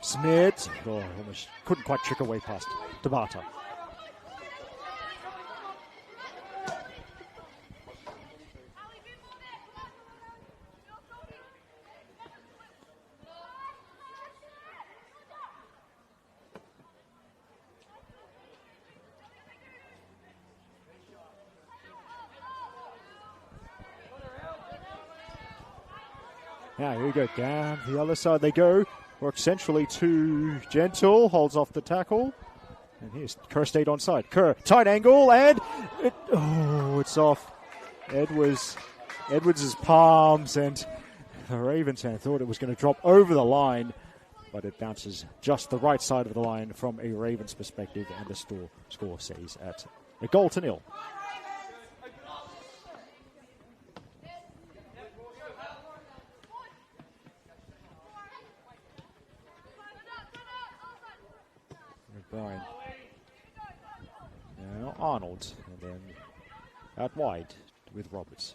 Smith. Oh, almost couldn't quite trick away past Tabata. Now, here we go, down the other side they go. Work centrally to Gentle, holds off the tackle. And here's Kerr stayed onside. Kerr, tight angle, and it's off Edwards' palms, and the Ravens fan thought it was going to drop over the line, but it bounces just the right side of the line from a Ravens perspective, and the score stays at a 0-0. Brian. Now Arnold, and then out wide with Roberts.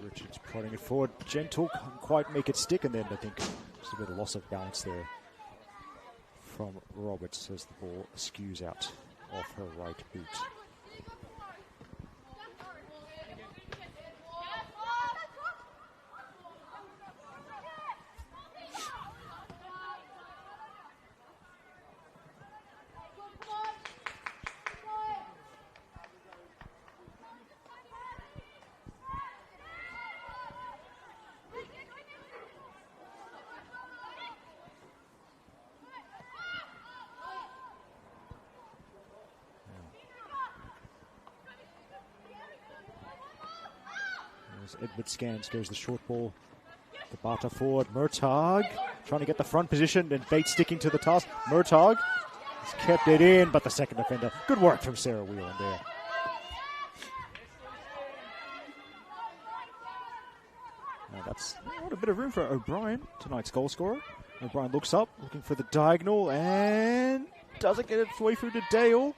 Richards prodding it forward. Gentle can't quite make it stick, and then I think just a bit of loss of balance there from Roberts as the ball skews out off her right boot. As Edward scans, goes the short ball. The Bata forward. Murtagh trying to get the front position, and Bates sticking to the task. Murtagh has kept it in, but the second defender. Good work from Sarah Whelan there. Now that's not a bit of room for O'Brien, tonight's goal scorer. O'Brien looks up, looking for the diagonal, and doesn't get its way through to Dale.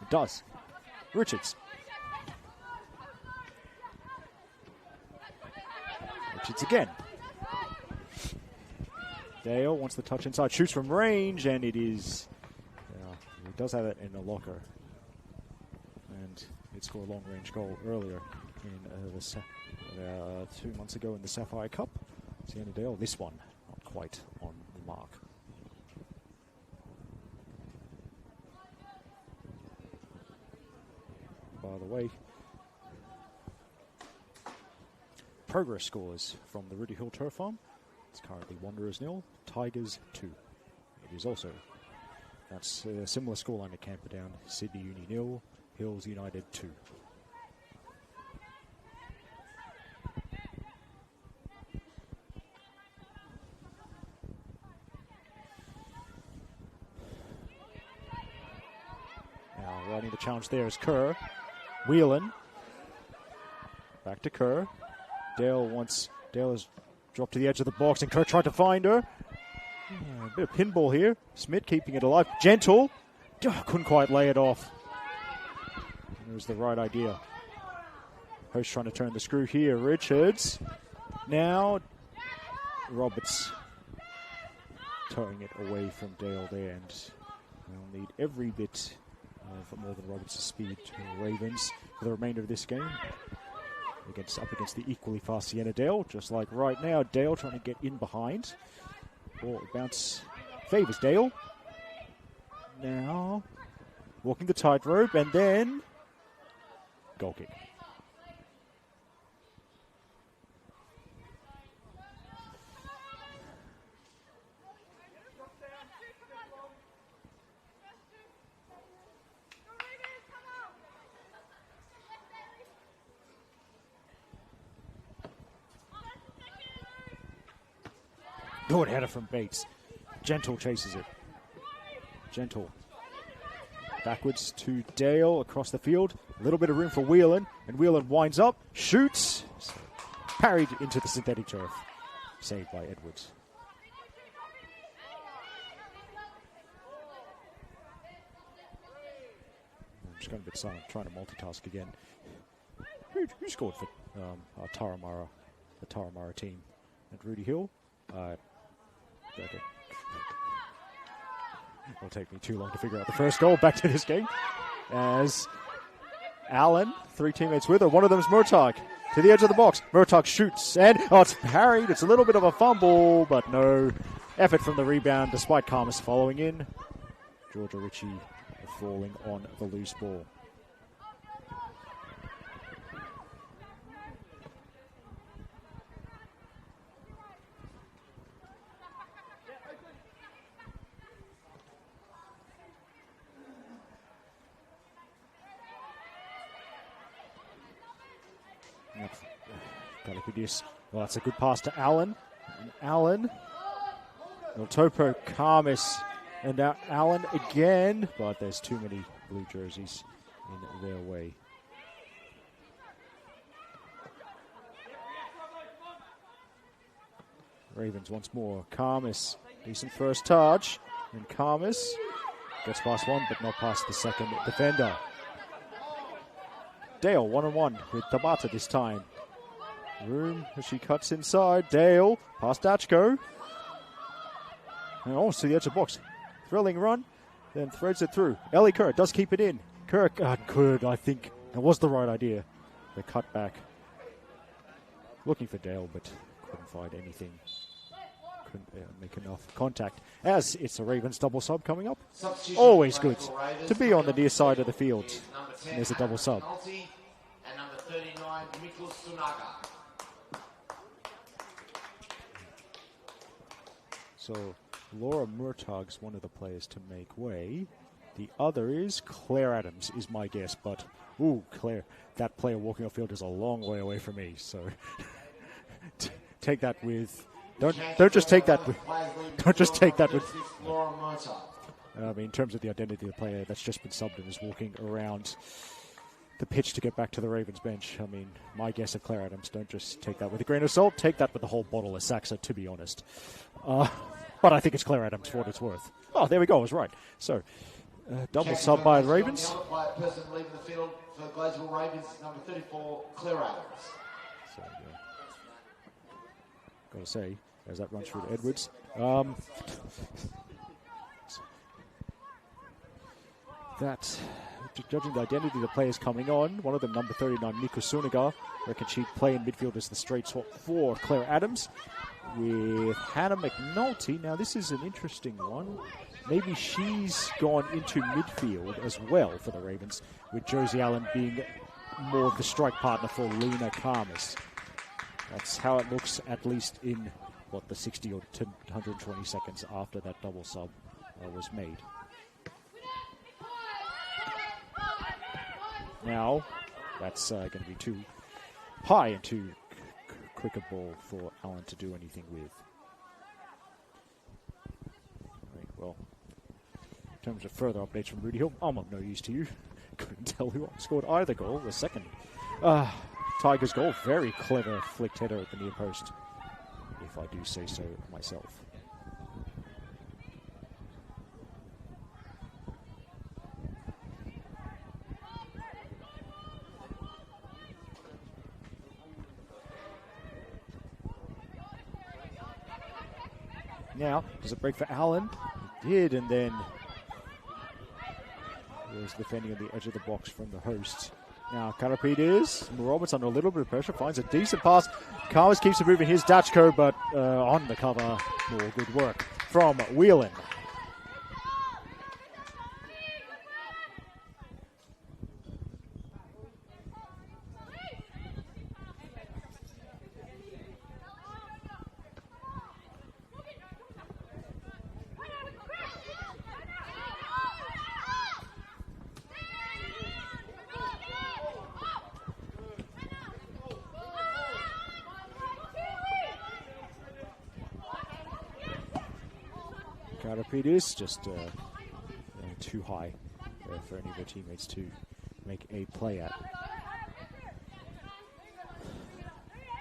It does. Richards. Richards again. Dale wants the touch inside, shoots from range, and it is. He does have it in the locker. And he'd scored a long-range goal earlier in 2 months ago in the Sapphire Cup. Sienna Dale, this one not quite on the mark. By the way, progress scores from the Rudy Hill Turf Farm. It's currently Wanderers 0, Tigers 2. It is also, that's a similar scoreline to Camperdown, Sydney Uni 0, Hills United 2. providing the challenge there is Kerr. Whelan. Back to Kerr. Dale has dropped to the edge of the box, and Kerr tried to find her. A bit of pinball here. Smith keeping it alive. Gentle. Couldn't quite lay it off. It was the right idea. Host trying to turn the screw here. Richards. Now Roberts towing it away from Dale there, and they'll need every bit of more than Roberts' speed to Ravens for the remainder of this game. Up against the equally fast Sienna Dale, just like right now. Dale trying to get in behind. Ball bounce favours Dale. Now walking the tightrope, and then goal kick. Good header from Bates. Gentle chases it. Gentle. Backwards to Dale across the field. A little bit of room for Whelan. And Whelan winds up, shoots. Parried into the synthetic turf. Saved by Edwards. I'm just going a bit silent, trying to multitask again. Who scored for our Taramara team? And Rudy Hill? Okay. It'll take me too long to figure out the first goal. Back to this game. As Allen, 3 teammates with her. One of them is Murtagh. To the edge of the box. Murtagh shoots. And, it's parried. It's a little bit of a fumble, but no effort from the rebound, despite Karmas following in. Georgia Ritchie falling on the loose ball. Well, that's a good pass to Allen. And Allen. Topo, Karmas, and now Allen again. But there's too many blue jerseys in their way. Ravens once more. Karmas, decent first touch. And Karmas gets past one, but not past the second defender. Dale, 1-on-1 with Tabata this time. Room as she cuts inside. Dale, past Dachko. And almost to the edge of the box. Thrilling run, then threads it through. Ellie Kerr does keep it in. Kerr could, I think, that was the right idea. The cut back. Looking for Dale, but couldn't find anything. Couldn't make enough contact. As it's a Ravens double sub coming up. Always good to be on the near side of the field. And there's a double sub. And number 39, Mikkel Sunaga. So Laura Murtagh's one of the players to make way. The other is Claire Adams, is my guess. But, Claire, that player walking off field is a long way away from me. So take that with... Don't just take that with... Don't just take that with... Laura Murtagh. I mean, in terms of the identity of the player that's just been subbed and is walking around the pitch to get back to the Ravens bench. I mean, my guess of Claire Adams, don't just take that with a grain of salt. Take that with the whole bottle of Saxa, to be honest. But I think it's Claire Adams for what it's worth. Oh, there we go. I was right. So, double sub by the Ravens. The other person leaving the field for Gladesville Ravens, number 34, Claire Adams. So, got to say, as that runs through to Edwards. That, judging the identity of the players coming on, one of them, number 39, Miku Suniga, reckon she'd play in midfield as the straight swap for Claire Adams. With Hannah McNulty. Now, this is an interesting one. Maybe she's gone into midfield as well for the Ravens, with Josie Allen being more of the strike partner for Lena Karmas. That's how it looks, at least in, the 60 or 120 seconds after that double sub was made. Now, that's going to be too high and too quick a ball for Allen to do anything with. Right, well, in terms of further updates from Rudy Hill, I'm of no use to you. couldn't tell who scored either goal. The second Tigers goal, very clever flicked header at the near post, if I do say so myself. Now, does it break for Allen? It did, and then there's defending on the edge of the box from the hosts. Now, Karapides, Roberts under a little bit of pressure, finds a decent pass. Carves keeps it moving, here's Dachko, but on the cover, more good work from Whelan. Karapides just too high for any of their teammates to make a play at.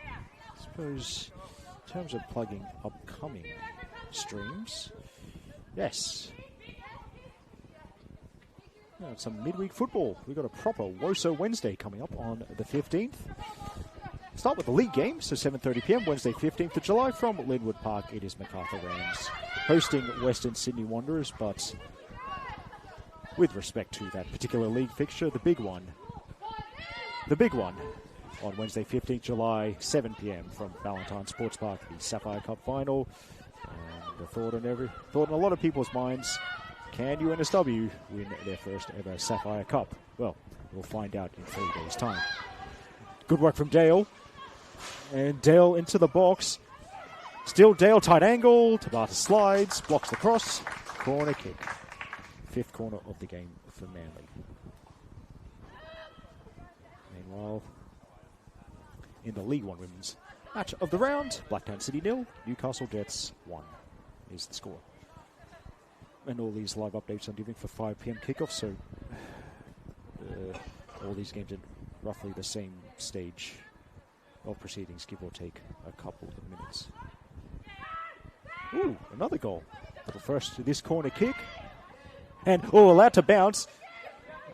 I suppose in terms of plugging upcoming streams, yes. Now, some midweek football. We've got a proper Woso Wednesday coming up on the 15th. Start with the league game, so 7:30 p.m. Wednesday 15th of July from Linwood Park. It is Macarthur Rams hosting Western Sydney Wanderers, but with respect to that particular league fixture, the big one on Wednesday 15th July, 7 p.m. from Valentine Sports Park, the Sapphire Cup final. And the thought in a lot of people's minds, can NSW win their first ever Sapphire Cup? Well, we'll find out in 3 days' time. Good work from Dale. And Dale into the box. Still Dale, tight angle. Tabata slides, blocks the cross. Corner kick. 5th corner of the game for Manly. Meanwhile, in the League One women's match of the round, Blacktown City 0, Newcastle Jets 1 is the score. And all these live updates I'm giving for 5 p.m. kickoff, so all these games at roughly the same stage of proceedings, give or take a couple of minutes. Ooh, another goal. Little first to this corner kick. And, allowed to bounce.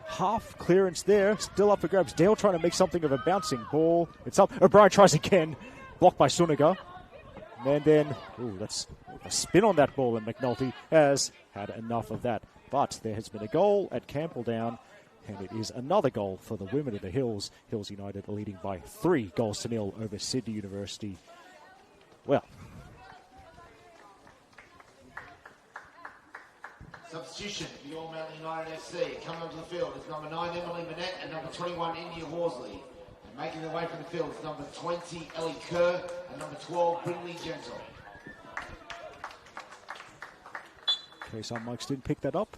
Half clearance there, still up for grabs. Dale trying to make something of a bouncing ball. It's up. O'Brien tries again. Blocked by Suniga. And then, that's a spin on that ball, and McNulty has had enough of that. But there has been a goal at Campbelldown, and it is another goal for the women of the Hills. Hills United leading by 3-0 over Sydney University. Well, substitution for your Manly United FC. Coming onto the field is number 9, Emily Manette, and number 21, India Horsley. And making their way from the field is number 20, Ellie Kerr, and number 12, Brindley Gentle. Okay, some mics didn't pick that up.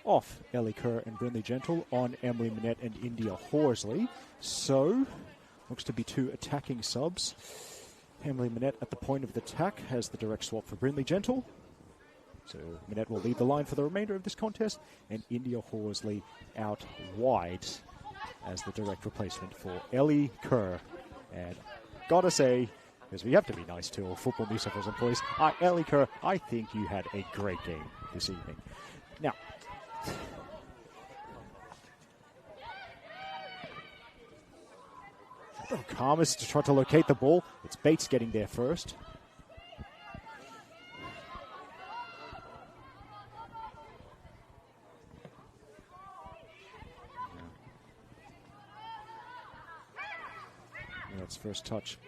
Off Ellie Kerr and Brindley Gentle on Emily Manette and India Horsley. So, looks to be 2 attacking subs. Emily Manette at the point of the attack has the direct swap for Brindley Gentle. So Manette will lead the line for the remainder of this contest, and India Horsley out wide as the direct replacement for Ellie Kerr. And gotta say, because we have to be nice to all Football New South Wales employees, Ellie Kerr, I think you had a great game this evening. Now, Karmas to try to locate the ball. It's Bates getting there first. That's first touch.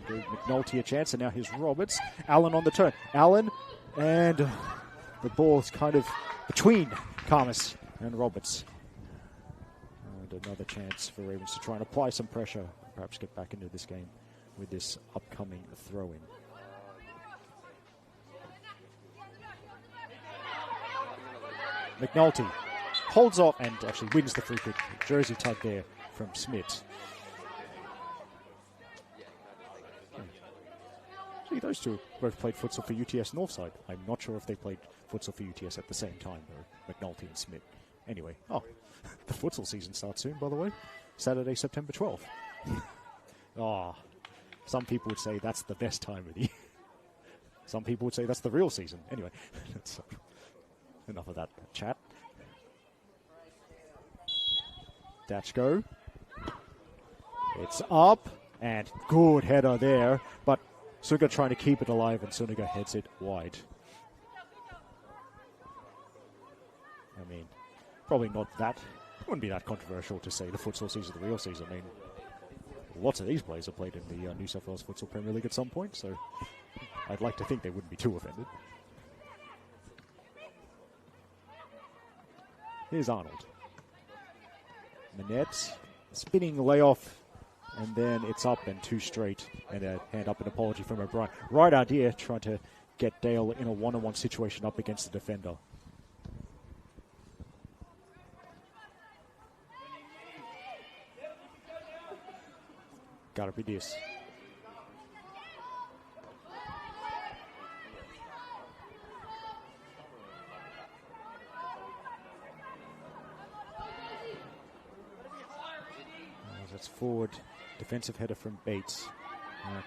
Gave McNulty a chance, and now here's Roberts. Allen on the turn. Allen, and the ball is kind of between Karmas and Roberts. And another chance for Ravens to try and apply some pressure, perhaps get back into this game with this upcoming throw-in. McNulty holds off and actually wins the free kick. Jersey tug there from Smith. Those two both played futsal for UTS Northside. I'm not sure if they played futsal for UTS at the same time, though, McNulty and Smith. Anyway, the futsal season starts soon, by the way. Saturday, September 12th. Some people would say that's the best time of the year. Some people would say that's the real season. Anyway, that's enough of that chat. Dachko. It's up, and good header there, but Suga trying to keep it alive, and Suniga heads it wide. I mean, probably not that. It wouldn't be that controversial to say the futsal season is the real season. I mean, lots of these players have played in the New South Wales Futsal Premier League at some point, so I'd like to think they wouldn't be too offended. Here's Arnold. Manette, spinning layoff, and then it's up and two straight, and a hand up, an apology from O'Brien. Right idea, trying to get Dale in a one-on-one situation up against the defender. Gotta be this. That's forward. Defensive header from Bates.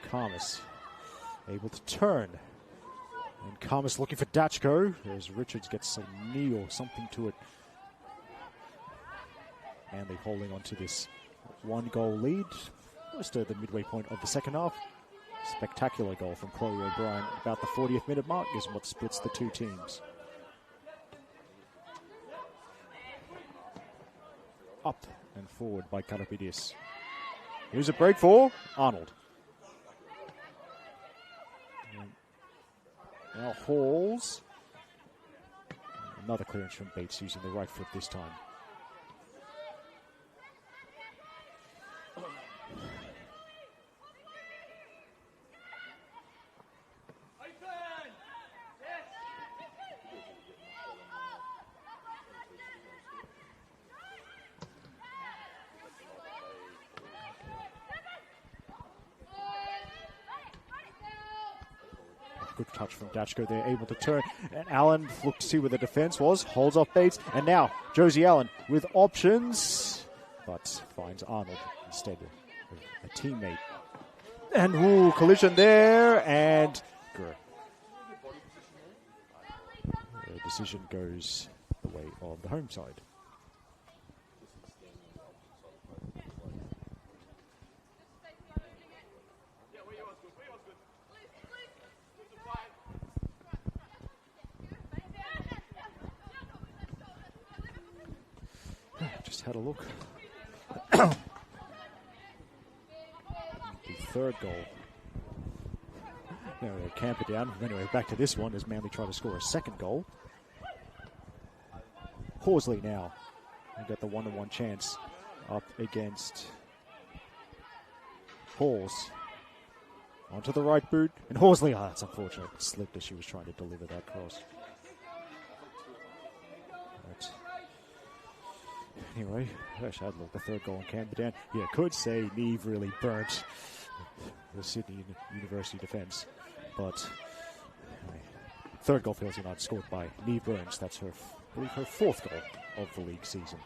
Karmas able to turn. And Karmas looking for Dachko as Richards gets a knee or something to it. And they're holding on to this one-goal lead. Close to the midway point of the second half. Spectacular goal from Chloe O'Brien. About the 40th minute mark is what splits the two teams. Up and forward by Karapidis. Here's a break for Arnold. Now Halls. Another clearance from Bates using the right foot this time. Good touch from Dachko there, able to turn. And Allen looked to see where the defense was, holds off Bates, and now Josie Allen with options, but finds Arnold instead of a teammate. And collision there, and the decision goes the way of the home side. Just had a look. The third goal. Now they camp it down. Anyway, back to this one as Manly try to score a second goal. Horsley now. They got the one-on-one chance up against Halls. Onto the right boot. And Horsley, that's unfortunate. It slipped as she was trying to deliver that cross. But anyway, gosh, I'd look the third goal in Camperdown. Yeah, could say Neve really burnt the Sydney University defence. But third goal for Hills United scored by Neve Burns. That's her, I believe, her fourth goal of the league season.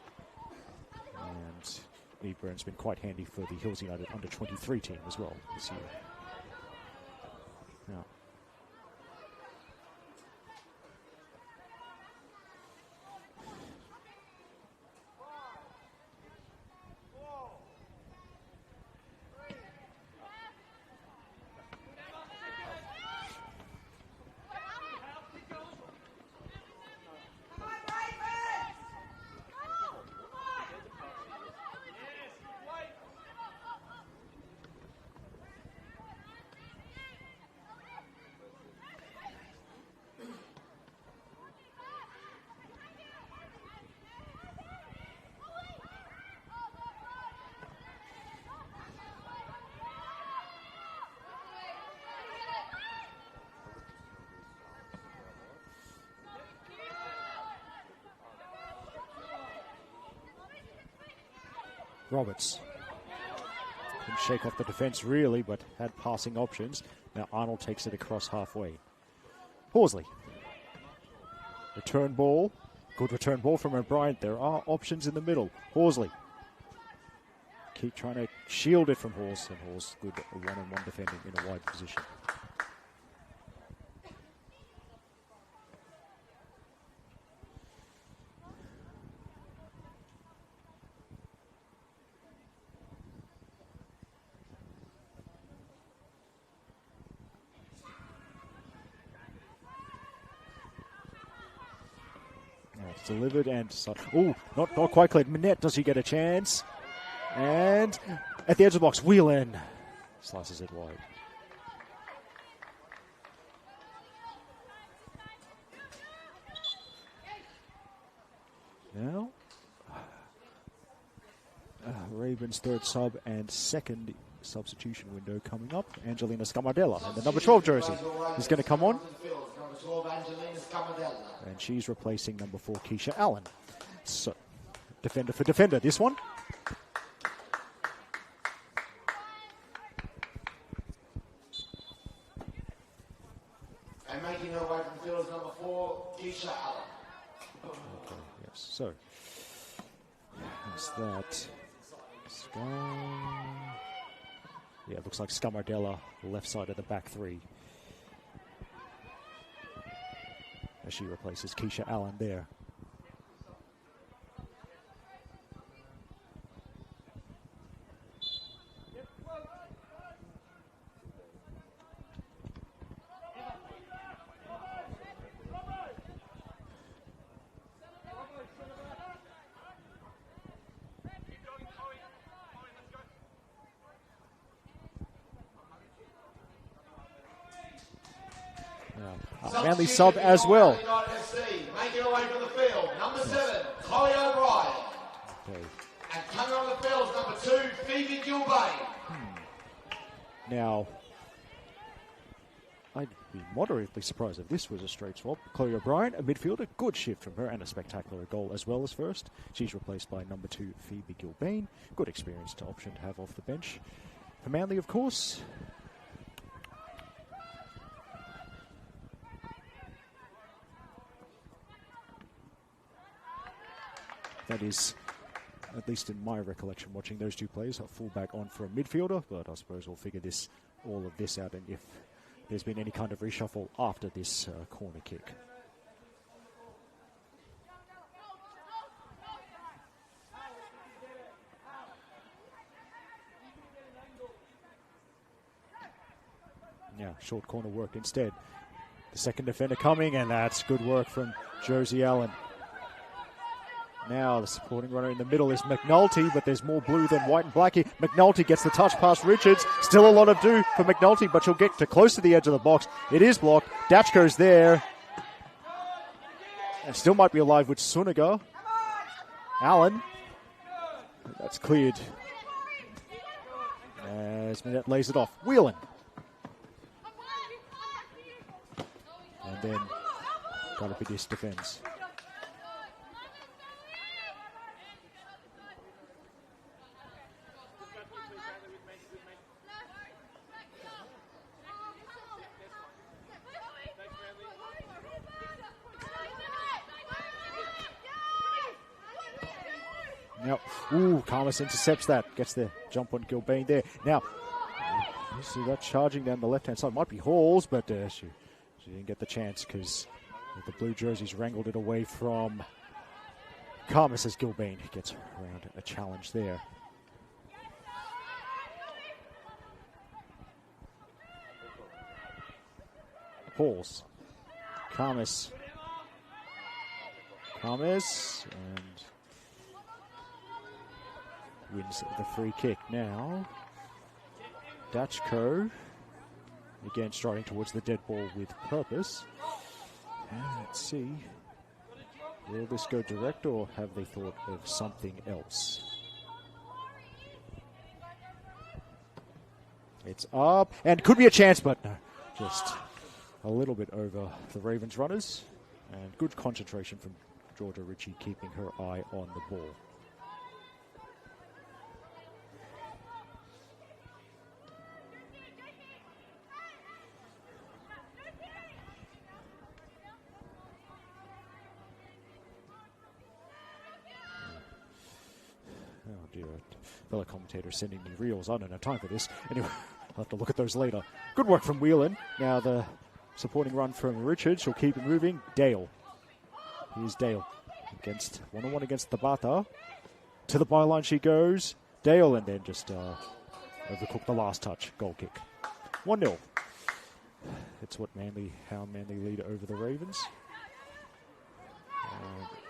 And Neve Burns has been quite handy for the Hills United under-23 team as well this year. Now, Roberts couldn't shake off the defence really, but had passing options. Now Arnold takes it across halfway. Horsley. Return ball. Good return ball from O'Brien. There are options in the middle. Horsley. Keep trying to shield it from Horse, and Horse good one-on-one defending in a wide position. It's delivered and not quite clear. Minette, does he get a chance? And at the edge of the box, Whelan slices it wide. Now, Ravens' third sub and second substitution window coming up. Angelina Scamardella in the number 12 jersey is going to come on. And she's replacing number 4, Keisha Allen. So, defender for defender, this one. And making her way from the field is number 4, Keisha Allen. Okay, yes, so that's that. Yeah, it looks like Scamardella, left side of the back three. As she replaces Keisha Allen there. Manly sub as well. Making her way from the field, number 7, Chloe O'Brien. Okay. And coming on the field is number 2, Phoebe Gilbane. Now, I'd be moderately surprised if this was a straight swap. Chloe O'Brien, a midfielder, good shift from her and a spectacular goal as well as first. She's replaced by number 2, Phoebe Gilbane. Good experienced option to have off the bench. For Manly, of course. That is, at least in my recollection, watching those two players, a fullback on for a midfielder, but I suppose we'll figure all of this out, and if there's been any kind of reshuffle after this corner kick. Yeah, short corner worked instead. The second defender coming, and that's good work from Josie Allen. Now the supporting runner in the middle is McNulty, but there's more blue than white and black here. McNulty gets the touch past Richards. Still a lot of do for McNulty, but she'll get to close to the edge of the box. It is blocked. Datchko's there. And still might be alive with Suniga. Allen. That's cleared. As Minette lays it off. Whelan. And then Galapidis defends. Now, Karmas intercepts that. Gets the jump on Gilbane there. Now, you see that charging down the left-hand side. Might be Halls, but she didn't get the chance because the blue jerseys wrangled it away from Karmas as Gilbane gets around a challenge there. Halls. Karmas, and wins the free kick. Now, Datchko, again striding towards the dead ball with purpose. And let's see, will this go direct or have they thought of something else? It's up, and could be a chance, but no, just a little bit over the Ravens runners. And good concentration from Georgia Ritchie, keeping her eye on the ball. Oh dear, fellow commentator sending me reels. I don't have time for this. Anyway, I'll have to look at those later. Good work from Whelan. Now the supporting run from Richard. She'll keep it moving. Dale. Here's Dale against one-on-one against Tabata. To the byline she goes. Dale, and then just overcooked the last touch. Goal kick. 1-0. It's how Manly lead over the Ravens.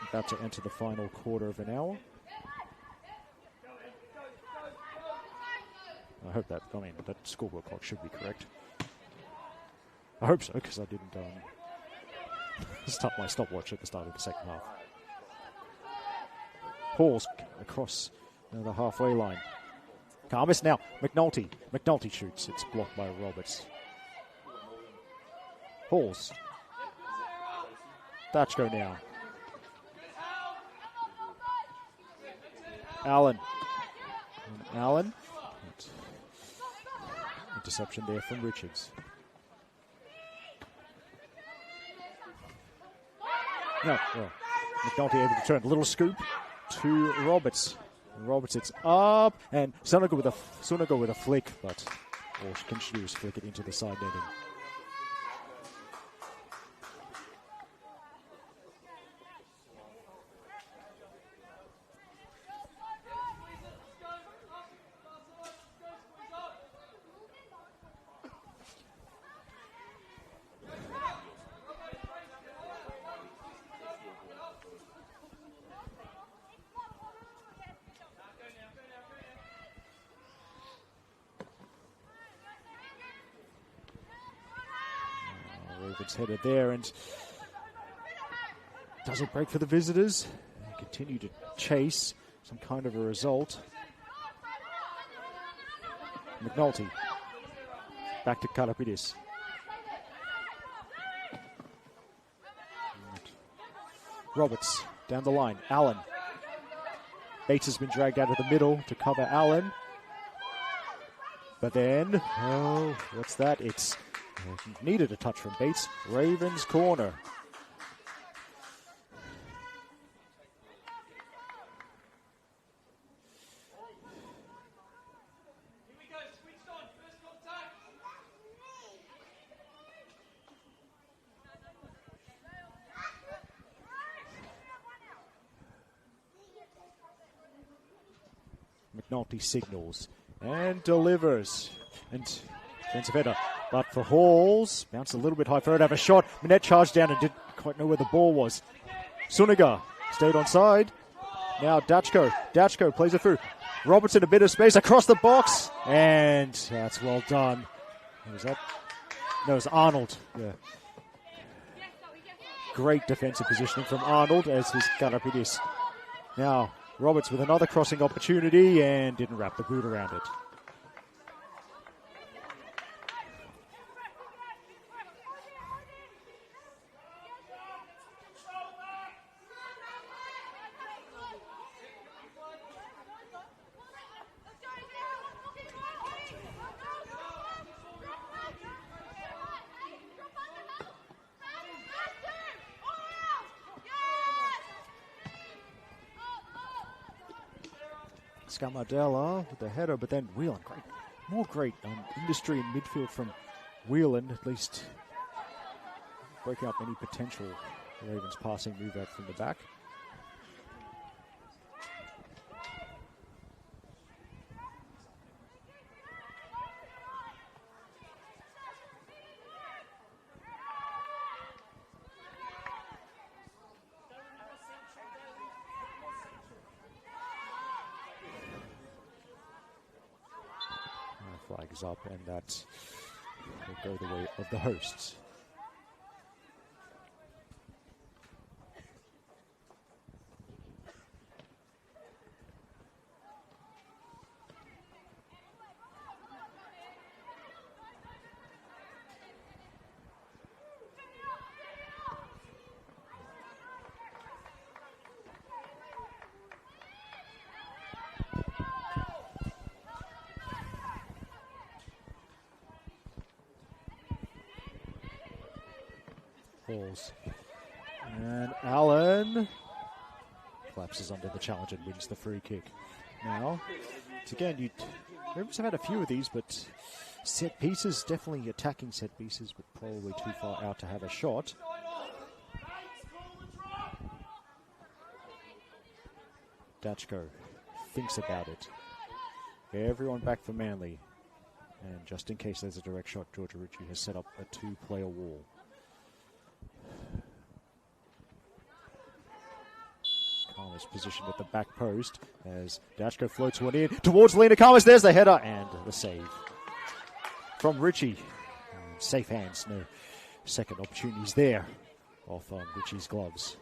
About to enter the final quarter of an hour. I hope that scoreboard clock should be correct. I hope so, because I didn't start my stopwatch at the start of the second half. Halls across the halfway line. Carmis now. McNulty. McNulty shoots. It's blocked by Roberts. Halls. Dachko now. Allen. Allen. Interception there from Richards. No, well, McNulty able to turn. A little scoop to Roberts. Roberts, it's up, and Sunago with a flick, but all she can do is flick it into the side netting. Ravens headed there, and does it break for the visitors? They continue to chase some kind of a result. McNulty back to Karapidis. Roberts down the line. Allen. Bates has been dragged out of the middle to cover Allen. But then, oh, what's that? It's needed a touch from Bates. Ravens corner. McNulty signals and delivers. And defensive header. But for Halls, bounced a little bit high for her to have a shot. Minette charged down and didn't quite know where the ball was. Suniga stayed on side. Now Dachko. Dachko plays it through. Robertson a bit of space across the box. And that's well done. Who was that? No, it was Arnold. Yeah. Great defensive positioning from Arnold as his Karapidis. Now Roberts with another crossing opportunity and didn't wrap the boot around it. Scamadella with the header, but then Whelan, great industry in midfield from Whelan, at least breaking up any potential Ravens passing move out from the back. Flags up, and that will go the way of the hosts. And Allen collapses under the challenge and wins the free kick. Now, it's again, Ravens have had a few of these, but set pieces, definitely attacking set pieces, but probably too far out to have a shot. Dachko thinks about it. Everyone back for Manly. And just in case there's a direct shot, Georgia Ritchie has set up a two-player wall. Kama's positioned at the back post as Dachko floats one in towards Lena Kama's. There's the header and the save from Ritchie. Safe hands, no second opportunities there off Ritchie's gloves.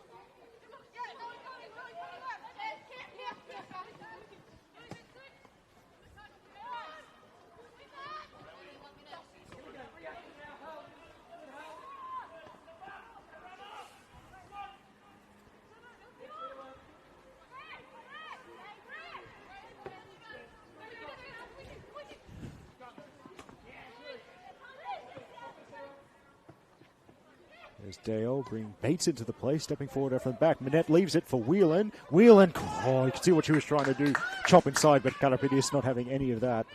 There's Dale, bring Bates into the play, stepping forward from the back. Minette leaves it for Whelan. Whelan, oh, you can see what she was trying to do. Chop inside, but Karapidis not having any of that.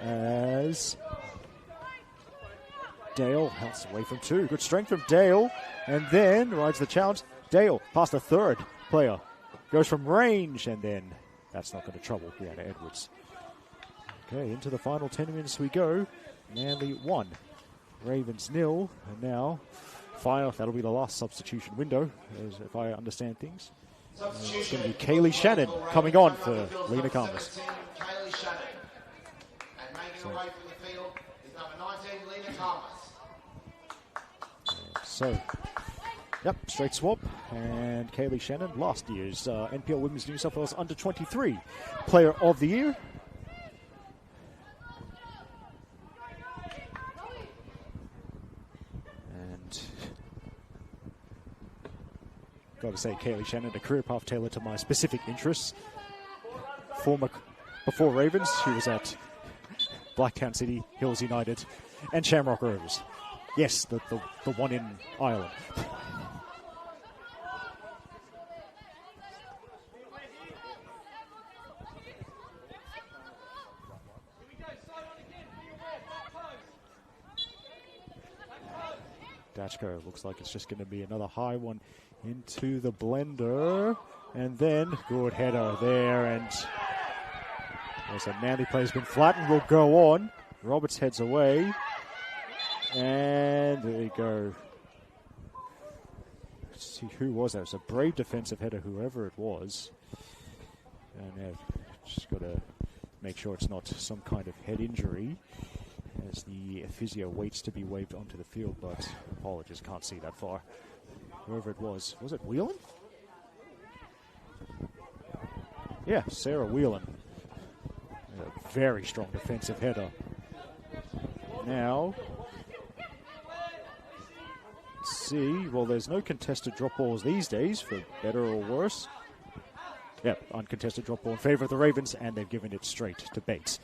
As Dale helps away from two. Good strength from Dale. And then rides the challenge. Dale past the third player. Goes from range, and then that's not going to trouble Brianna Edwards. Okay, into the final 10 minutes we go. Manly 1, Ravens 0, and now that'll be the last substitution window, as if I understand things. It's going to be Kaylee Shannon coming on for Lena Khamis. Kaylee Shannon. And making her way from the field is number 19, Lena Khamis. So, yep, straight swap. And Kaylee Shannon, last year's NPL Women's New South Wales Under-23 Player of the Year. Got to say, Kaylee Shannon, a career path tailored to my specific interests. Before Ravens, she was at Blacktown City, Hills United, and Shamrock Rovers. Yes, the one in Ireland. Dachko looks like it's just going to be another high one into the blender, and then good header there, and as a Manly player's been flattened, will go on. Roberts heads away, and there you go. Let's see, who was that? It was a brave defensive header, whoever it was, and just got to make sure it's not some kind of head injury, as the physio waits to be waved onto the field, but apologies, can't see that far. Whoever it was it Whelan? Yeah, Sarah Whelan. A very strong defensive header. Now, let's see. Well, there's no contested drop balls these days, for better or worse. Yep, uncontested drop ball in favour of the Ravens, and they've given it straight to Bates.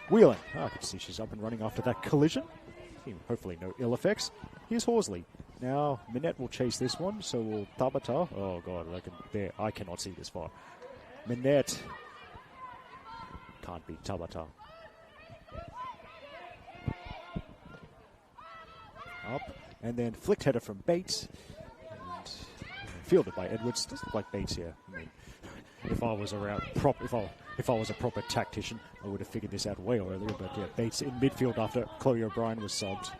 Whelan, I can see she's up and running after that collision. Hopefully no ill effects. Here's Horsley. Now Minette will chase this one, so will Tabata. Oh god, I cannot see this far. Minette can't beat Tabata. Up, and then flicked header from Bates. And fielded by Edwards. Doesn't look like Bates here. I mean, if I was if I was a proper tactician, I would have figured this out way earlier. But yeah, Bates in midfield after Chloe O'Brien was subbed,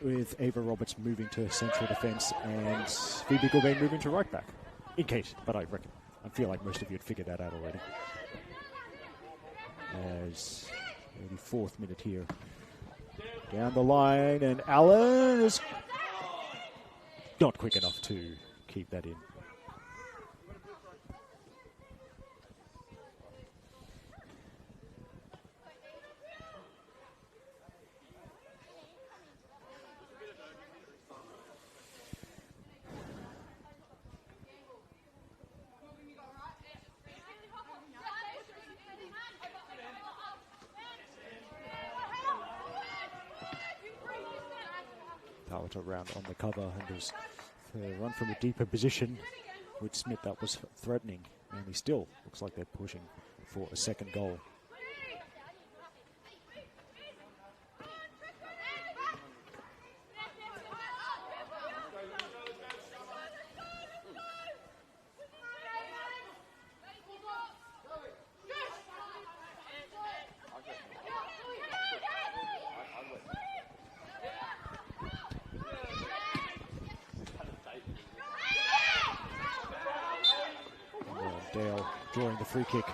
with Ava Roberts moving to central defence and Phoebe Gilbane moving to right back. In case, but I feel like most of you had figured that out already. As 84th minute here, down the line, and Allen is not quick enough to keep that in. allow it around on the cover, and there's a run from a deeper position with Smith that was threatening, and he still looks like they're pushing for a second goal. Dale drawing the free kick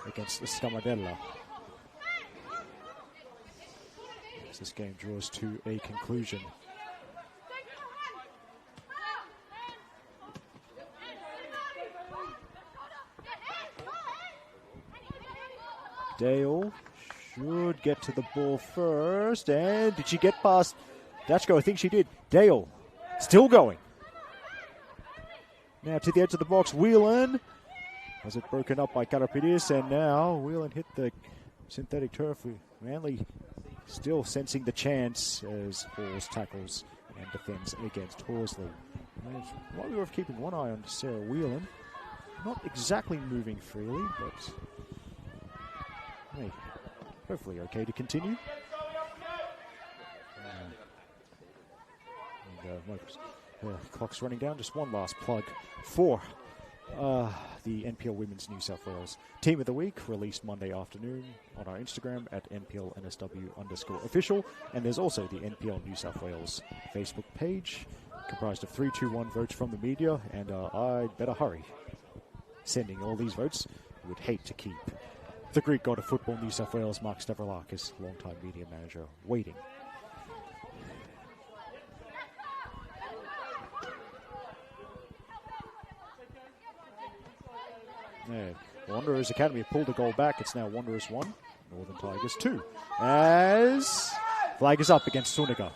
against the Scamadella. As this game draws to a conclusion. Dale should get to the ball first, and did she get past Dachko? I think she did. Dale still going. Now to the edge of the box, Whelan. Was it broken up by Karapidis, and now Whelan hit the synthetic turf. Manly still sensing the chance as Halls tackles and defends against Horsley. Might be worth keeping one eye on Sarah Whelan. Not exactly moving freely, but hey, hopefully okay to continue. Clock's running down. Just one last plug for the NPL Women's New South Wales Team of the Week, released Monday afternoon on our Instagram at NPL_NSW_official. And there's also the NPL New South Wales Facebook page, comprised of 321 votes from the media, and I'd better hurry sending all these votes. We would hate to keep the Greek god of football, New South Wales, Mark Stavroulakis, longtime media manager, waiting. Yeah. Wanderers Academy have pulled a goal back. It's now Wanderers 1, Northern Tigers 2. As flag is up against Suniga.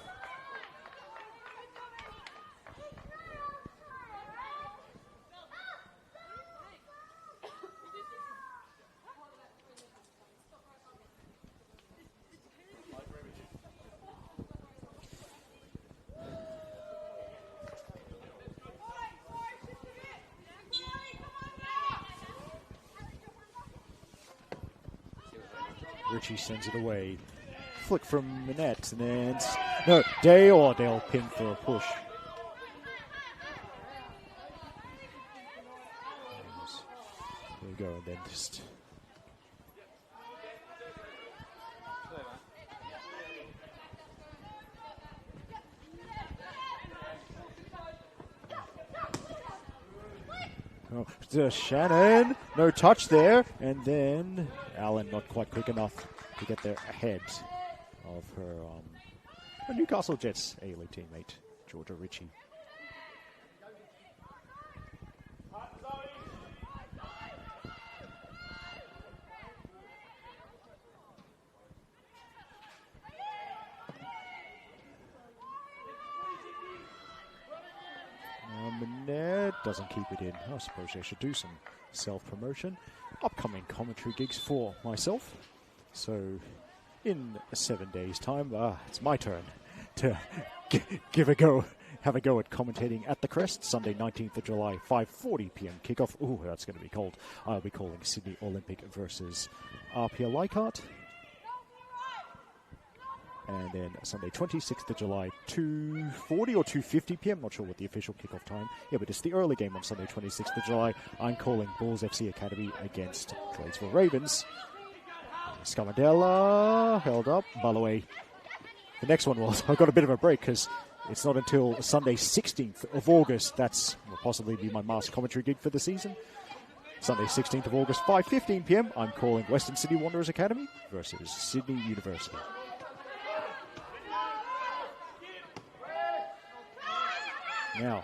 Richie sends it away. Flick from Minette, and then no, Dale pinned for a push. There we go, and then just Shannon, no touch there, and then Allen not quite quick enough to get there ahead of her Newcastle Jets A-League teammate, Georgia Ritchie. Minette doesn't keep it in. I suppose I should do some self-promotion. Upcoming commentary gigs for myself. So, in 7 days' time, it's my turn to have a go at commentating at the Crest, Sunday 19th of July, 5:40 p.m. kickoff. Ooh, that's going to be cold. I'll be calling Sydney Olympic versus RPL Leichhardt. And then Sunday 26th of July, 2:40 or 2:50 p.m. Not sure what the official kickoff time. Yeah, but it's the early game on Sunday 26th of July. I'm calling Bulls FC Academy against Gladesville Ravens. Scamadella held up. By the way, the next one was, I got a bit of a break because it's not until Sunday 16th of August. That's will possibly be my masked commentary gig for the season. Sunday 16th of August, 5:15 p.m. I'm calling Western Sydney Wanderers Academy versus Sydney University. Now,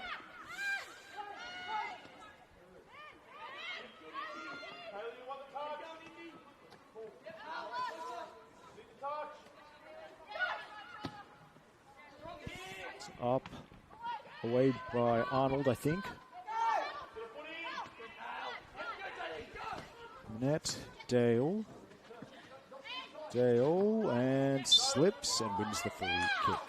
it's up, away by Arnold, I think. Minette, Dale, and slips and wins the free kick.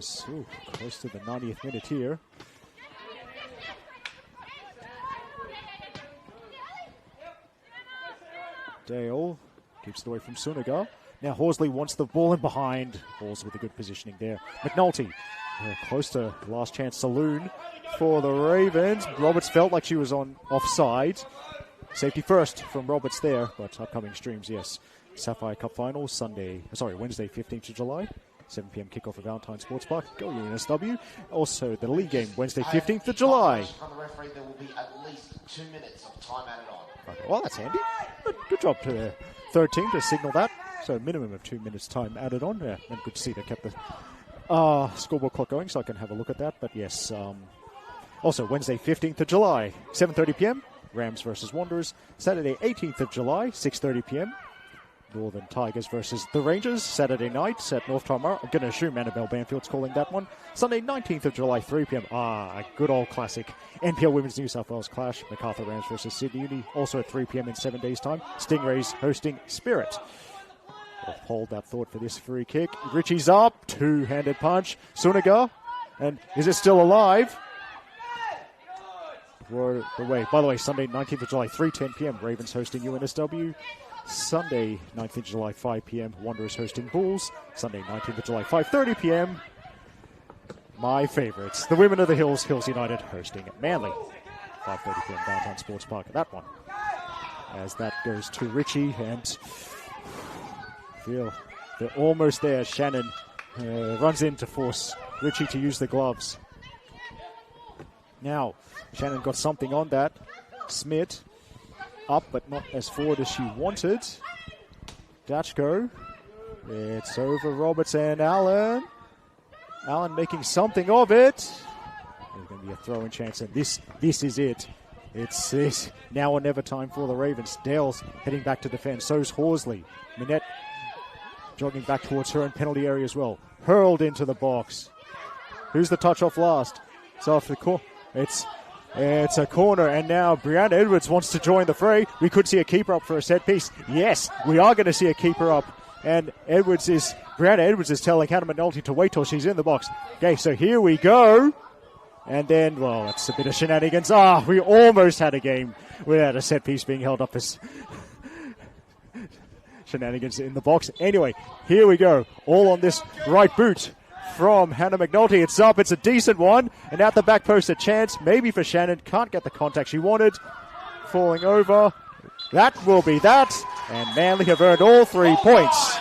as close to the 90th minute here. Dale keeps it away from Suniga. Now Horsley wants the ball in behind. Balls with a good positioning there. McNulty close to last chance saloon for the Ravens. Roberts felt like she was on offside. Safety first from Roberts there, but upcoming streams, yes. Sapphire Cup Finals, Wednesday 15th of July. 7 p.m. kickoff at Valentine Sports Park. Go NSW. Also the league game Wednesday 15th of July. From the referee, there will be at least 2 minutes of time added on. Okay, well, that's handy. Good job to the third team to signal that. So minimum of 2 minutes time added on. Yeah, and good to see they kept the scoreboard clock going, so I can have a look at that. But yes, also Wednesday 15th of July, 7:30 p.m. Rams versus Wanderers. Saturday 18th of July, 6:30 p.m. Northern Tigers versus the Rangers. Saturday night at North Timor. I'm going to assume Annabelle Banfield's calling that one. Sunday 19th of July, 3 p.m. A good old classic NPL Women's New South Wales clash. MacArthur Rams versus Sydney Uni. Also at 3 p.m. in 7 days' time. Stingrays hosting Spirit. We'll hold that thought for this free kick. Richie's up. Two-handed punch. Suniga. And is it still alive? By the way, Sunday 19th of July, 3:10 p.m. Ravens hosting UNSW. Sunday 19th of July, 5 p.m. Wanderers hosting Bulls. Sunday 19th of July, 5:30 p.m. My favourites, the Women of the Hills, Hills United hosting Manly. 5:30 p.m. Downtown Sports Park. That one. As that goes to Richie, and feel they're almost there. Shannon runs in to force Richie to use the gloves. Now, Shannon got something on that. Smith up, but not as forward as she wanted. Dachko. It's over Roberts and Allen. Allen making something of it. There's going to be a throw-in chance, and this is it. It's now or never time for the Ravens. Dale's heading back to defend. So's Horsley. Minette jogging back towards her own penalty area as well. Hurled into the box. Who's the touch off last? It's off the corner. It's a corner, and now Brianna Edwards wants to join the fray. We could see a keeper up for a set piece. Yes, we are going to see a keeper up, and Brianna Edwards is telling Hannah McNulty to wait till she's in the box. Okay, so here we go. And then, well, that's a bit of shenanigans. We almost had a game without a set piece being held up as shenanigans in the box. Anyway, here we go. All on this right boot from Hannah McNulty. It's up. It's a decent one. And out the back post, a chance maybe for Shannon. Can't get the contact she wanted. Falling over. That will be that. And Manly have earned all 3 points.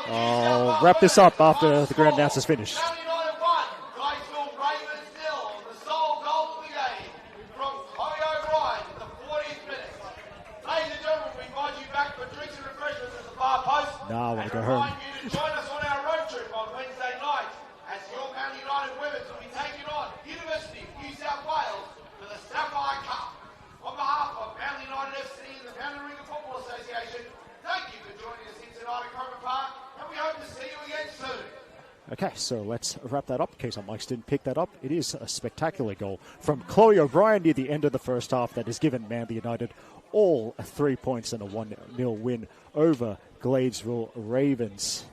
I'll wrap this up after the ground announcer's finished. Gladesville Ravens 0. The sole goal of the game from Chloe O'Brien in the 40th minute. Ladies and gentlemen, we invite you back for drinks and refreshments at the bar post. I want to go home. You to join us on our road trip on Wednesday night as the York County United Women's will be taking on University of New South Wales for the Sapphire Cup. On behalf of Manly United FC and the Manly Ringer Football Association, thank you for joining us here tonight at Cromer Park, and we hope to see you again soon. Okay, so let's wrap that up in case our mics didn't pick that up. It is a spectacular goal from Chloe O'Brien near the end of the first half that has given Manly United all 3 points and a 1-0 win over Gladesville Ravens.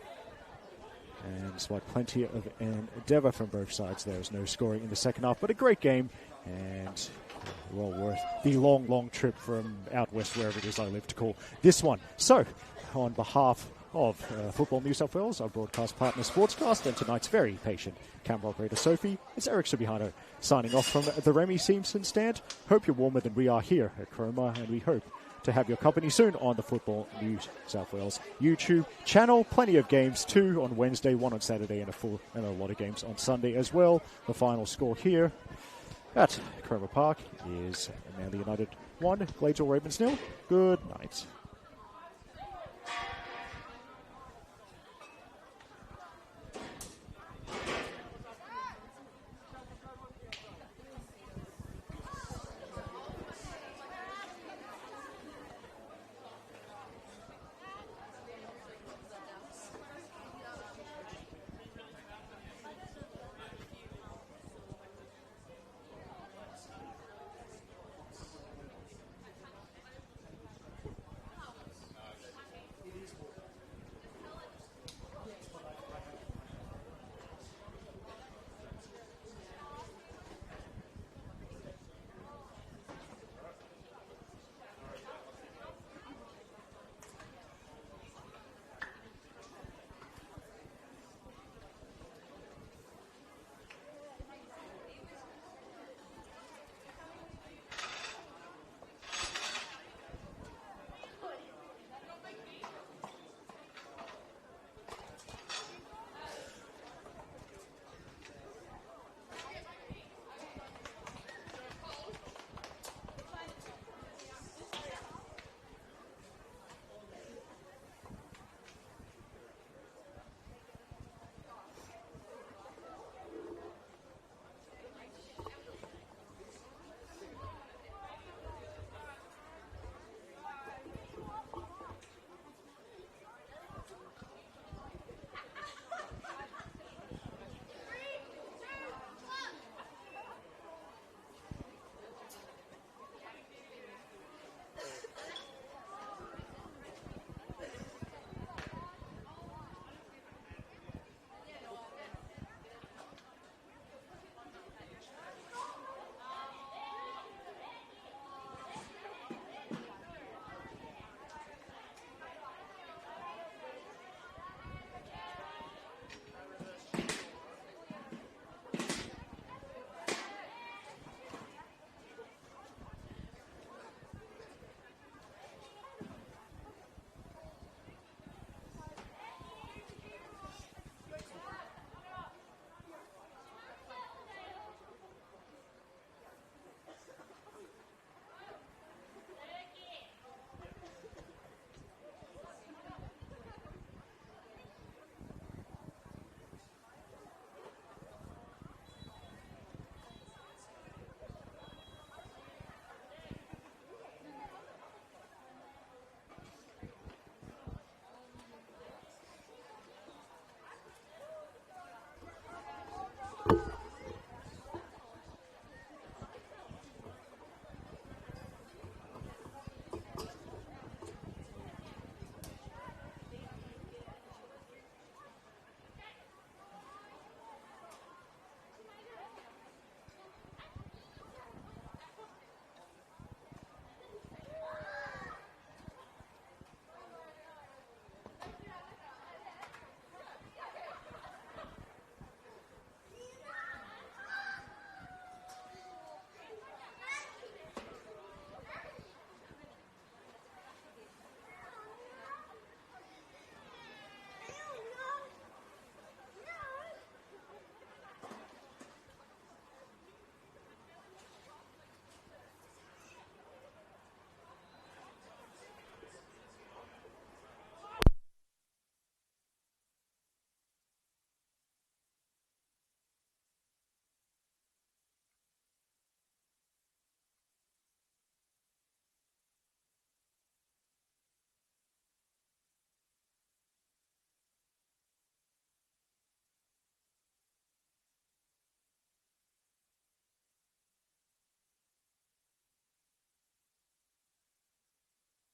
And despite plenty of endeavour from both sides, there was no scoring in the second half, but a great game and well worth the long trip from out west, wherever it is I live, to call this one. So, on behalf of Football New South Wales, our broadcast partner Sportscast, and tonight's very patient camera operator Sophie, it's Eric Subihano signing off from the Remy Simpson stand. Hope you're warmer than we are here at Cromer, and we hope to have your company soon on the Football New South Wales YouTube channel. Plenty of games too on Wednesday, one on Saturday, and a lot of games on Sunday as well. The final score here at Cromer Park is Manly United 1, Gladesville Ravens 0. Good night.